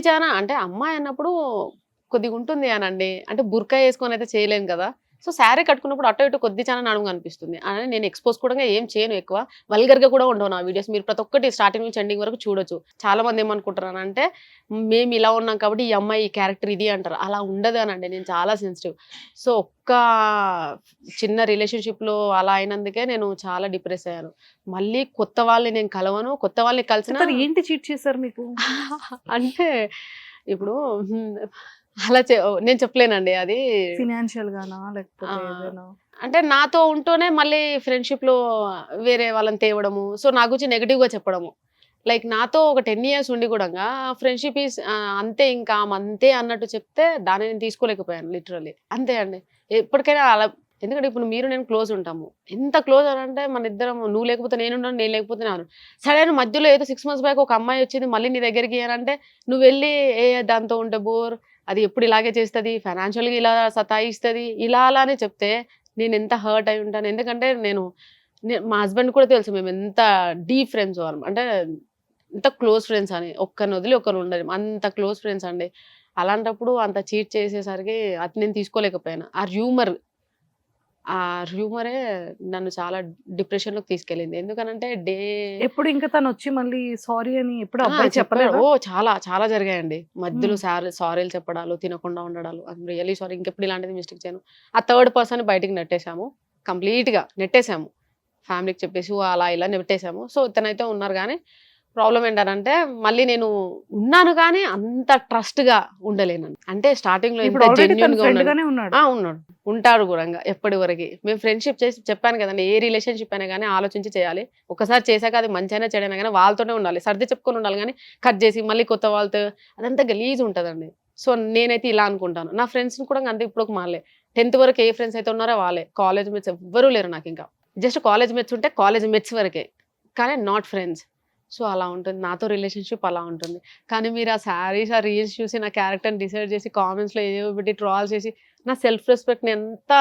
Speaker 3: చానా అంటే అమ్మాయి అన్నప్పుడు కొద్దిగా ఉంటుంది అనండి. అంటే బుర్కా యేసుకొని అయితే చేయలేను కదా! సో, శారీ కట్టుకున్నప్పుడు అటు ఇటు చానా నడుము కనిపిస్తుంది. అని నేను ఎక్స్‌పోజ్ కూడా ఏం చేయను ఎక్కువ. వల్గర్‌గా కూడా ఉండవు నా వీడియోస్. మీరు ప్రతి ఒక్కటి స్టార్టింగ్ నుంచి ఎండింగ్ వరకు చూడొచ్చు. చాలా మంది ఏమనుకుంటున్నారంటే మేము ఇలా ఉన్నాం కాబట్టి ఈ అమ్మాయి ఈ క్యారెక్టర్ ఇది అంటారు. అలా ఉండదు అనండి. నేను చాలా సెన్సిటివ్. సో, చిన్న రిలేషన్‌షిప్‌లో అలా అయినందుకే నేను చాలా డిప్రెస్ అయ్యాను. మళ్ళీ కొత్త వాళ్ళని నేను కలవను. కొత్త వాళ్ళని కలిసినా
Speaker 2: చెప్పండి, ఏంటి చీట్ చేశారు మీకు?
Speaker 3: అంటే ఇప్పుడు అలా నేను చెప్పలేనండి అది.
Speaker 2: ఫినాన్షియల్ గానా లేకపోతే
Speaker 3: ఆ!
Speaker 2: ఏదైనా?
Speaker 3: అంటే నాతో ఉంటూనే మళ్ళీ ఫ్రెండ్‌షిప్‌లో వేరే వాళ్ళని తేవడము. సో, నా గురించి నెగెటివ్‌గా చెప్పడము. లైక్ నాతో ఒక 10 ఇయర్స్ ఉండి గూడంగా ఫ్రెండ్‌షిప్ అంతే ఇంకా ఆమె అంతే అన్నట్టు చెప్తే దాన్ని నేను తీసుకోలేకపోయాను లిటరల్లీ. అంతే అండి. ఎప్పటికైనా అలా ఎందుకంటే ఇప్పుడు మీరు నేను క్లోజ్ ఉంటాము. ఎంత క్లోజ్ అనంటే మనిద్దరం నువ్వు లేకపోతే నేనుండను, నేను లేకపోతే నాను. సడెన్ మధ్యలో ఏదో 6 మంత్స్ బ్యాక్ ఒక అమ్మాయి వచ్చింది మళ్ళీ నీ దగ్గరికి అనంటే నువ్వెళ్ళి దాంతో ఉంటే బోర్. అది ఎప్పుడు ఇలాగే చేస్తది. ఫైనాన్షియల్‌గా ఇలా సతాయిస్తది. ఇలా అలా అని చెప్తే నేనెంత హర్ట్ అయి ఉంటాను. ఎందుకంటే మా హస్బెండ్‌కి కూడా తెలుసు మేమెంత డీప్ ఫ్రెండ్సో అంటే ఎంత క్లోజ్ ఫ్రెండ్స్ అని. ఒక్కరిని వదిలి ఒకరు ఉండలేం. అంత క్లోజ్ ఫ్రెండ్స్ అండి. అలాంటప్పుడు అంత చీట్ చేసేసరికి అది నేను తీసుకోలేకపోయాను. ఆ హ్యూమరే నన్ను చాలా డిప్రెషన్‌లోకి తీసుకెళ్ళింది. ఎందుకనంటే
Speaker 2: ఎప్పుడు ఇంకా తనొచ్చి మళ్ళీ సారీ అని ఎప్పుడు
Speaker 3: ఆ!
Speaker 2: అబ్బాయి
Speaker 3: చెప్పారు.
Speaker 2: చెప్పలేదా?
Speaker 3: చాలా చాలా జరిగాయండి. మధ్యలో
Speaker 2: హ్మ్.
Speaker 3: సారీలు చెప్పడాలు, తినకుండా ఉండడాలు. I'm really sorry. ఇంకెప్పుడు ఇలాంటిది మిస్టేక్ చేయను. ఆ థర్డ్ పర్సన్‌ని బయటికి నెట్టేసాము. కంప్లీట్‌గా నెట్టేసాము. ఫ్యామిలీకి చెప్పేసి అలా ఇలా నెట్టేసాము. సో, ఇతనైతే ఉన్నారు గానీ, ప్రాబ్లమ్ ఏంటనంటే మళ్ళీ నేను ఉన్నాను గానీ అంత ట్రస్ట్‌గా ఉండలేనండి. అంటే స్టార్టింగ్‌లో
Speaker 2: ఇప్పుడు
Speaker 3: ఎంత
Speaker 2: ఆల్రెడీ తన
Speaker 3: జెన్యూన్‌గా
Speaker 2: ఫ్రెండ్
Speaker 3: ఉన్నాను.
Speaker 2: గానే ఉన్నాడు.
Speaker 3: ఆ! ఉన్నాడు. ఉంటాడు గూడంగా ఎప్పటి వరకి. మేము ఫ్రెండ్‌షిప్ చేసి చెప్పాను గదండీ! ఏ రిలేషన్‌షిప్ అయినా గానీ ఆలోచించి చేయాలి. ఒకసారి చేశాక అది మంచైనా, చెడైనా గానీ వాళ్ళతోనే ఉండాలి. సర్ది చెప్పుకొని ఉండాలి గానీ, కట్ జేసి మళ్ళీ కొత్త వాళ్ళతో అదంతా గలీజుంటదండి. సో, నేనైతే ఇలా అనుకుంటాను. నా ఫ్రెండ్స్‌ని కూడా అంతే ఇప్పటికి మారలే. 10థ్ వరకు ఏ ఫ్రెండ్స్ అయితే ఉన్నారో వాళ్ళే. కాలేజ్ మేట్స్ ఎవ్వరూ లేరు నాకింకా. జస్ట్ కాలేజ్ మేట్స్ ఉంటే కాలేజ్ మేట్స్ వరకే. కానీ నాట్ ఫ్రెండ్స్. సో, అలా ఉంటుంది. నాతో రిలేషన్‌షిప్ అలా ఉంటుంది. కానీ మీరు ఆ శారీస్, ఆ రీల్స్ చూసి నా క్యారెక్టర్‌ని డిసైడ్ చేసి కామెంట్స్‌లో ఏవేవో పెట్టి ట్రోల్ చేసి నా సెల్ఫ్ రెస్పెక్ట్‌ని ఎంత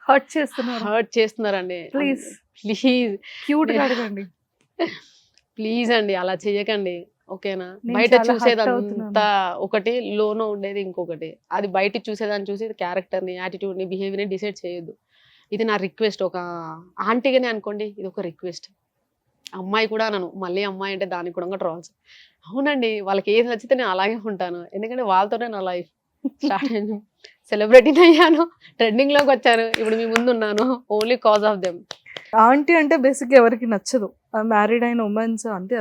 Speaker 2: హర్ట్ చేస్తున్నారు.
Speaker 3: హర్ట్ చేస్తున్నారండి.
Speaker 2: ప్లీజ్
Speaker 3: ప్లీజ్
Speaker 2: క్యూట్‌గా అడగండి.
Speaker 3: ప్లీజ్ అండి అలా చేయకండి. ఓకేనా?
Speaker 2: నేను
Speaker 3: బయట
Speaker 2: చాలా హర్ట్ అవుతున్నాను.
Speaker 3: చూసేదంతా ఒకటి, లోన ఉండేది ఇంకొకటి. అది బయట చూసేదాన్ని చూసి క్యారెక్టర్‌ని, యాటిట్యూడ్‌ని, బిహేవియర్‌ని డిసైడ్ చేయొద్దు. ఇది నా రిక్వెస్ట్. ఒక ఆంటీగానే అనుకోండి. ఇదొక రిక్వెస్ట్. అమ్మాయి కూడా అనను. మళ్ళీ అమ్మాయి అంటే దానికి కూడా ట్రోల్స్. అవునండి. వాళ్ళకి ఏది నచ్చితే నేను అలాగే ఉంటాను. ఎందుకంటే వాళ్ళతోనే నా లైఫ్ స్టార్ట్ అయింది. సెలబ్రిటీనయ్యాను. ట్రెండింగ్‌లోకొచ్చాను. ఇప్పుడు మీ ముందున్నాను. Only cause of them.
Speaker 2: Aunty అంటే బేసిక్‌గా ఎవరికీ నచ్చదు. మ్యారీడ్ అయిన వుమెన్స్ అంటే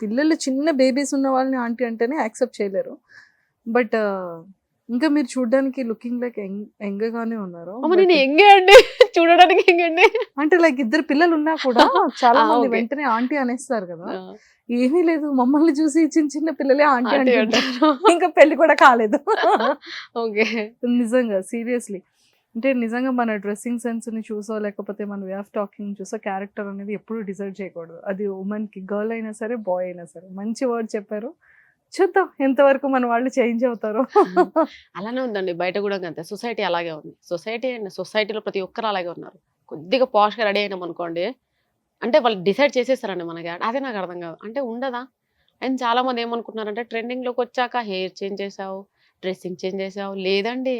Speaker 2: పిల్లలు చిన్న బేబీస్ ఉన్న వాళ్ళని ఆంటీ అంటేనే యాక్సెప్ట్ చేయలేరు. బట్ ఇంకా మీరు చూడ్డానికి లుకింగ్ లైక్ యంగ్ గానే ఉన్నారు.
Speaker 3: అమ్మ
Speaker 2: బట్
Speaker 3: నేను యంగే అండి. చూడడానికి యంగండి.
Speaker 2: అంటే లైక్ ఇద్దరు పిల్లలు ఉన్నా కూడా చాలా
Speaker 3: ఆ!
Speaker 2: మంది
Speaker 3: ఓకే.
Speaker 2: వెంటనే ఆంటీ అనేస్తారు కదా!
Speaker 3: ఆ!
Speaker 2: ఏమీ లేదు, మమ్మల్ని చూసి చిన్న చిన్న పిల్లలే ఆంటీ
Speaker 3: ఆంటీ
Speaker 2: అంటుంటారు.
Speaker 3: అంటారు.
Speaker 2: ఇంకా పెళ్లి కూడా కాలేదు.
Speaker 3: ఓకే.
Speaker 2: నిజంగా సీరియస్‌లీ. అంటే నిజంగా మన డ్రెస్సింగ్ సెన్స్‌ని చూసో, లేకపోతే మన వే ఆఫ్ టాకింగ్ చూసో క్యారెక్టర్ అనేది ఎప్పుడూ డిసైడ్ చేయకూడదు. అది వుమెన్‌కి గర్ల్ అయినా సరే, బాయ్ అయినా సరే. మంచి వర్డ్ చెప్పారు. చూద్దాం ఎంతవరకు మన వాళ్ళు చేంజ్ అవుతారో.
Speaker 3: అలానే ఉందండి. బయట గూడా అంతే. సొసైటీ అలాగే ఉంది. సొసైటీలో ప్రతి ఒక్కరు అలాగే ఉన్నారు. కొద్దిగా పాష్‌గా రెడీ అయినామనుకోండి, అంటే వాళ్ళు డిసైడ్ చేసేస్తారండి మనకి. అదే నాకు అర్థం కాదు. అంటే ఉండదా? అండ్ చాలామంది ఏమనుకుంటున్నారంటే ట్రెండింగ్‌లోకొచ్చాక హెయిర్ చేంజ్ చేసావు, డ్రెస్సింగ్ చేంజ్ చేసావు. లేదండి.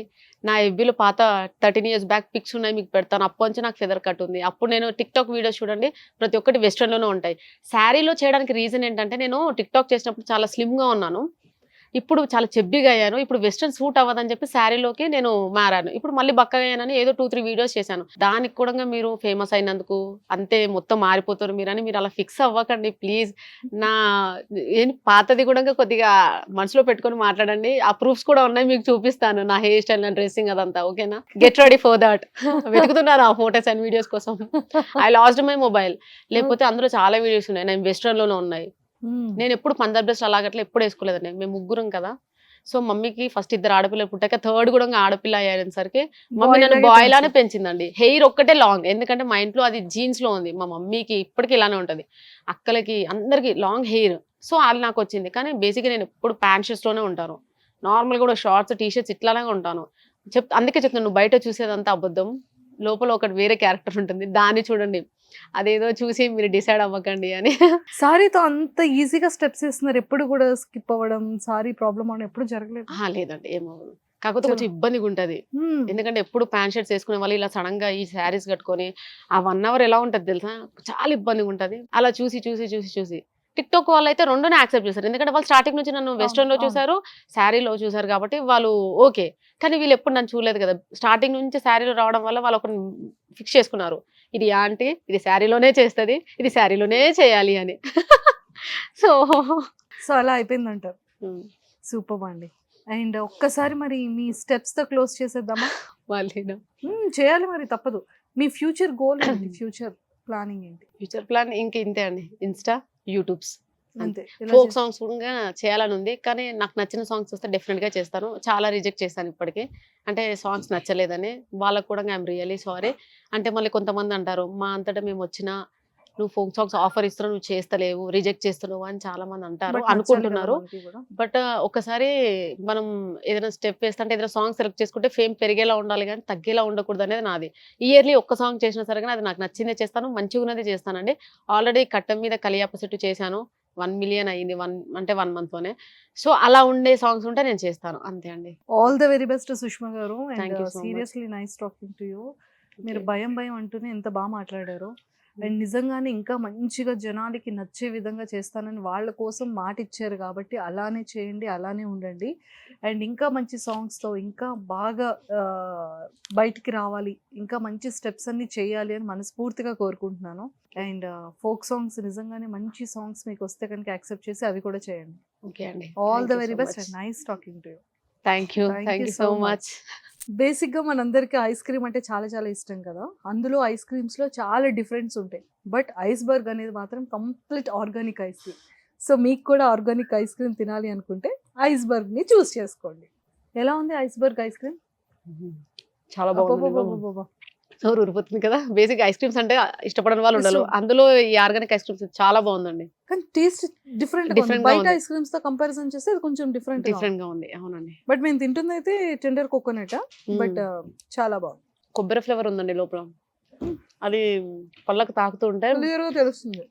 Speaker 3: నా ఎఫ్‌బీలో పాత 13 ఇయర్స్ బ్యాక్ పిక్స్ ఉన్నాయి మీకు పెడతాను. అప్పటినుంచి నాకు ఫెదర్ కట్ ఉంది. అప్పుడు నేను టిక్‌టాక్ వీడియోస్ చూడండి ప్రతి ఒక్కటి వెస్టర్న్‌లోనే ఉంటాయి. శారీలో చేయడానికి రీజన్ ఏంటంటే నేను టిక్‌టాక్ చేసినప్పుడు చాలా స్లిమ్‌గా ఉన్నాను. ఇప్పుడు చాలా చెబ్బీగా అయ్యాను. ఇప్పుడు వెస్టర్న్ సూట్ అవ్వదని చెప్పి శారీలోకి నేను మారాను. ఇప్పుడు మళ్ళీ బక్కగా అయ్యానని ఏదో 2, 3 వీడియోస్ చేశాను. దానికి కూడా మీరు ఫేమస్ అయినందుకు అంతే మొత్తం మారిపోతారు మీరని మీరు అలా ఫిక్స్ అవ్వకండి ప్లీజ్. నా పాతది కూడా కొద్దిగా మనసులో పెట్టుకొని మాట్లాడండి. ఆ ప్రూఫ్స్ కూడా ఉన్నాయి మీకు చూపిస్తాను. నా హెయిర్ స్టైల్, నా డ్రెస్సింగ్ అదంతా ఓకేనా? Get ready for that. వెతుకుతున్నాను ఆ ఫోటోస్ అండ్ వీడియోస్ కోసం. I lost my mobile. లేకపోతే అందులో చాలా వీడియోస్ ఉన్నాయి. నేను వెస్టర్న్‌లోనే ఉన్నాయి. నేను ఎప్పుడు పంజాబ్ డ్రెస్ అలాగట్లా ఎప్పుడు వేసుకోలేదండి. మేము ముగ్గురం కదా. సో మమ్మీకి ఫస్ట్ 2 ఆడపిల్లలు పుట్టాక థర్డ్ కూడా ఆడపిల్ల అయ్యేసరికి మమ్మీ నన్ను బాయ్ లానే పెంచిందండి. హెయిర్ ఒక్కటే లాంగ్, ఎందుకంటే మా ఇంట్లో అది జీన్స్ లో ఉంది. మా మమ్మీకి ఇప్పటికీ ఇలానే ఉంటది, అక్కలకి అందరికి లాంగ్ హెయిర్. సో అది నాకు వచ్చింది. కానీ బేసిక్గా నేను ఎప్పుడు ప్యాంట్ షర్ట్స్ లోనే ఉంటాను. నార్మల్ కూడా షార్ట్స్ టీ షర్ట్స్ ఇట్లానే ఉంటాను. అందుకే చెప్తాను, నువ్వు బయట చూసేదంతా అబద్ధం, లోపల ఒకటి వేరే క్యారెక్టర్ ఉంటుంది, దాన్ని చూడండి, అదేదో చూసి మీరు డిసైడ్ అవ్వకండి అని.
Speaker 2: సారీతో అంత ఈజీగా స్టెప్స్ వేస్తున్నారు, ఎప్పుడు కూడా స్కిప్ అవ్వడం, సారీ ప్రాబ్లమ్ అవడం ఎప్పుడు జరగలేదు.
Speaker 3: లేదండి, ఏమవ్వదు. కాకపోతే కొంచెం ఇబ్బందిగా ఉంటది, ఎందుకంటే ఎప్పుడు ప్యాంట్ షర్ట్స్ వేసుకునే వాళ్ళు ఇలా సడన్ గా ఈ శారీస్ కట్టుకొని ఆ 1 అవర్ ఎలా ఉంటది తెలుసా, చాలా ఇబ్బందిగా ఉంటది. అలా చూసి చూసి చూసి చూసి టిక్ టాక్ వాళ్ళు అయితే రెండునే యాక్సెప్ట్ చేశారు, ఎందుకంటే వాళ్ళు స్టార్టింగ్ నుంచి నన్ను వెస్టర్న్ లో చూసారు, శారీలో చూసారు, కాబట్టి వాళ్ళు ఓకే. కానీ వీళ్ళు ఎప్పుడు నన్ను చూడలేదు కదా, స్టార్టింగ్ నుంచి శారీలో రావడం వల్ల వాళ్ళు ఒకరిని ఫిక్స్ చేసుకున్నారు, ఇది ఆంటీ ఇది శారీలోనే చేస్తుంది, ఇది శారీలోనే చేయాలి అని. సో
Speaker 2: సో అలా అయిపోయిందంటారు. సూపర్ అండి. అండ్ ఒక్కసారి మరి మీ స్టెప్స్ తో క్లోజ్ చేసేద్దామా?
Speaker 3: వాళ్ళు
Speaker 2: చేయాలి మరి, తప్పదు. మీ ఫ్యూచర్ గోల్ ఏంటి, ఫ్యూచర్ ప్లానింగ్ ఏంటి?
Speaker 3: ఫ్యూచర్ ప్లాన్ ఇంక ఇంతే అండి, ఇన్స్టా, యూట్యూబ్స్,
Speaker 2: అంతే.
Speaker 3: ఫోక్ సాంగ్స్ కూడా చేయాలని ఉంది. కానీ నాకు నచ్చిన సాంగ్స్ వస్తే డెఫినెట్ గా చేస్తాను. చాలా రిజెక్ట్ చేస్తాను ఇప్పటికి, అంటే సాంగ్స్ నచ్చలేదని. వాళ్ళకు కూడా ఐఎమ్ రియలీ సారీ. అంటే మళ్ళీ కొంతమంది అంటారు, మా అంతటా మేము వచ్చినా నువ్వు ఫోక్ సాంగ్స్ ఆఫర్ ఇస్తున్నావు, నువ్వు చేస్తలేవు, రిజెక్ట్ చేస్తున్నావు అని చాలా మంది అంటారు, అనుకుంటున్నారు. బట్ ఒకసారి మనం ఏదైనా స్టెప్ వేస్తుంటే, ఏదైనా సాంగ్ సెలెక్ట్ చేసుకుంటే ఫేమ్ పెరిగేలా ఉండాలి కానీ తగ్గేలా ఉండకూడదు అనేది నాది. ఇయర్లీ ఒక్క సాంగ్ చేసినా సరే కానీ అది నాకు నచ్చిందే చేస్తాను, మంచిగా ఉన్నదే చేస్తానండి. ఆల్రెడీ కట్టం మీద కలియాప సెట్టు చేశాను, 1 మిలియన్ అయింది, 1 మంత్ లోనే. సో అలా ఉండే సాంగ్స్ ఉంటే నేను చేస్తాను, అంతే అండి.
Speaker 2: All the very best Sushma గారు.
Speaker 3: Thank you so much.
Speaker 2: Seriously nice talking to you. మీరు భయం భయం అంటూనే ఎంత బాగా మాట్లాడారు. అండ్ నిజంగానే ఇంకా మంచిగా జనాలకి నచ్చే విధంగా చేస్తానని వాళ్ళ కోసం మాట ఇచ్చారు, కాబట్టి అలానే చేయండి, అలానే ఉండండి. అండ్ ఇంకా మంచి సాంగ్స్తో ఇంకా బాగా బయటికి రావాలి, ఇంకా మంచి స్టెప్స్ అన్ని చేయాలి అని మనస్ఫూర్తిగా కోరుకుంటున్నాను. అండ్ ఫోక్ సాంగ్స్ నిజంగానే మంచి సాంగ్స్ మీకు వస్తే కనుక యాక్సెప్ట్ చేసి అవి కూడా చేయండి.
Speaker 3: ఓకే అండి,
Speaker 2: all the very best and nice talking to you.
Speaker 3: Thank you so much.
Speaker 2: బేసిక్గా మనందరికీ ఐస్ క్రీమ్ అంటే చాలా చాలా ఇష్టం కదా. అందులో ఐస్ క్రీమ్స్లో చాలా డిఫరెన్స్ ఉంటాయి, బట్ ఐస్బర్గ్ అనేది మాత్రం complete organic ice cream. So మీకు కూడా ఆర్గానిక్ ఐస్ క్రీమ్ తినాలి అనుకుంటే ఐస్బర్గ్ని చూస్ చేసుకోండి. ఎలా ఉంది ఐస్బర్గ్ ఐస్ క్రీమ్?
Speaker 3: చాలా బాగుంది, నోరు ఊరిపోతుంది కదా. బేసిక్ ఐస్ క్రీమ్స్ అంటే ఇష్టపడని వాళ్ళు ఉండరు, అందులో ఈ ఆర్గానిక్ ఐస్ క్రీమ్స్ చాలా బాగుందండి.
Speaker 2: కానీ టేస్ట్ డిఫరెంట్, బయట ఐస్ క్రీమ్స్ తో కంపారిజన్ చేస్తే అది కొంచెం డిఫరెంట్
Speaker 3: గా ఉంది. అవునండి,
Speaker 2: బట్ మేము తింటుంది అయితే టెండర్ కోకోనట్, బట్ చాలా బాగుంది.
Speaker 3: కొబ్బరి ఫ్లేవర్ ఉందండి లోపల, అది పళ్ళకు తాకుతూ ఉంటే
Speaker 2: క్లియర్ గా తెలుస్తుంది.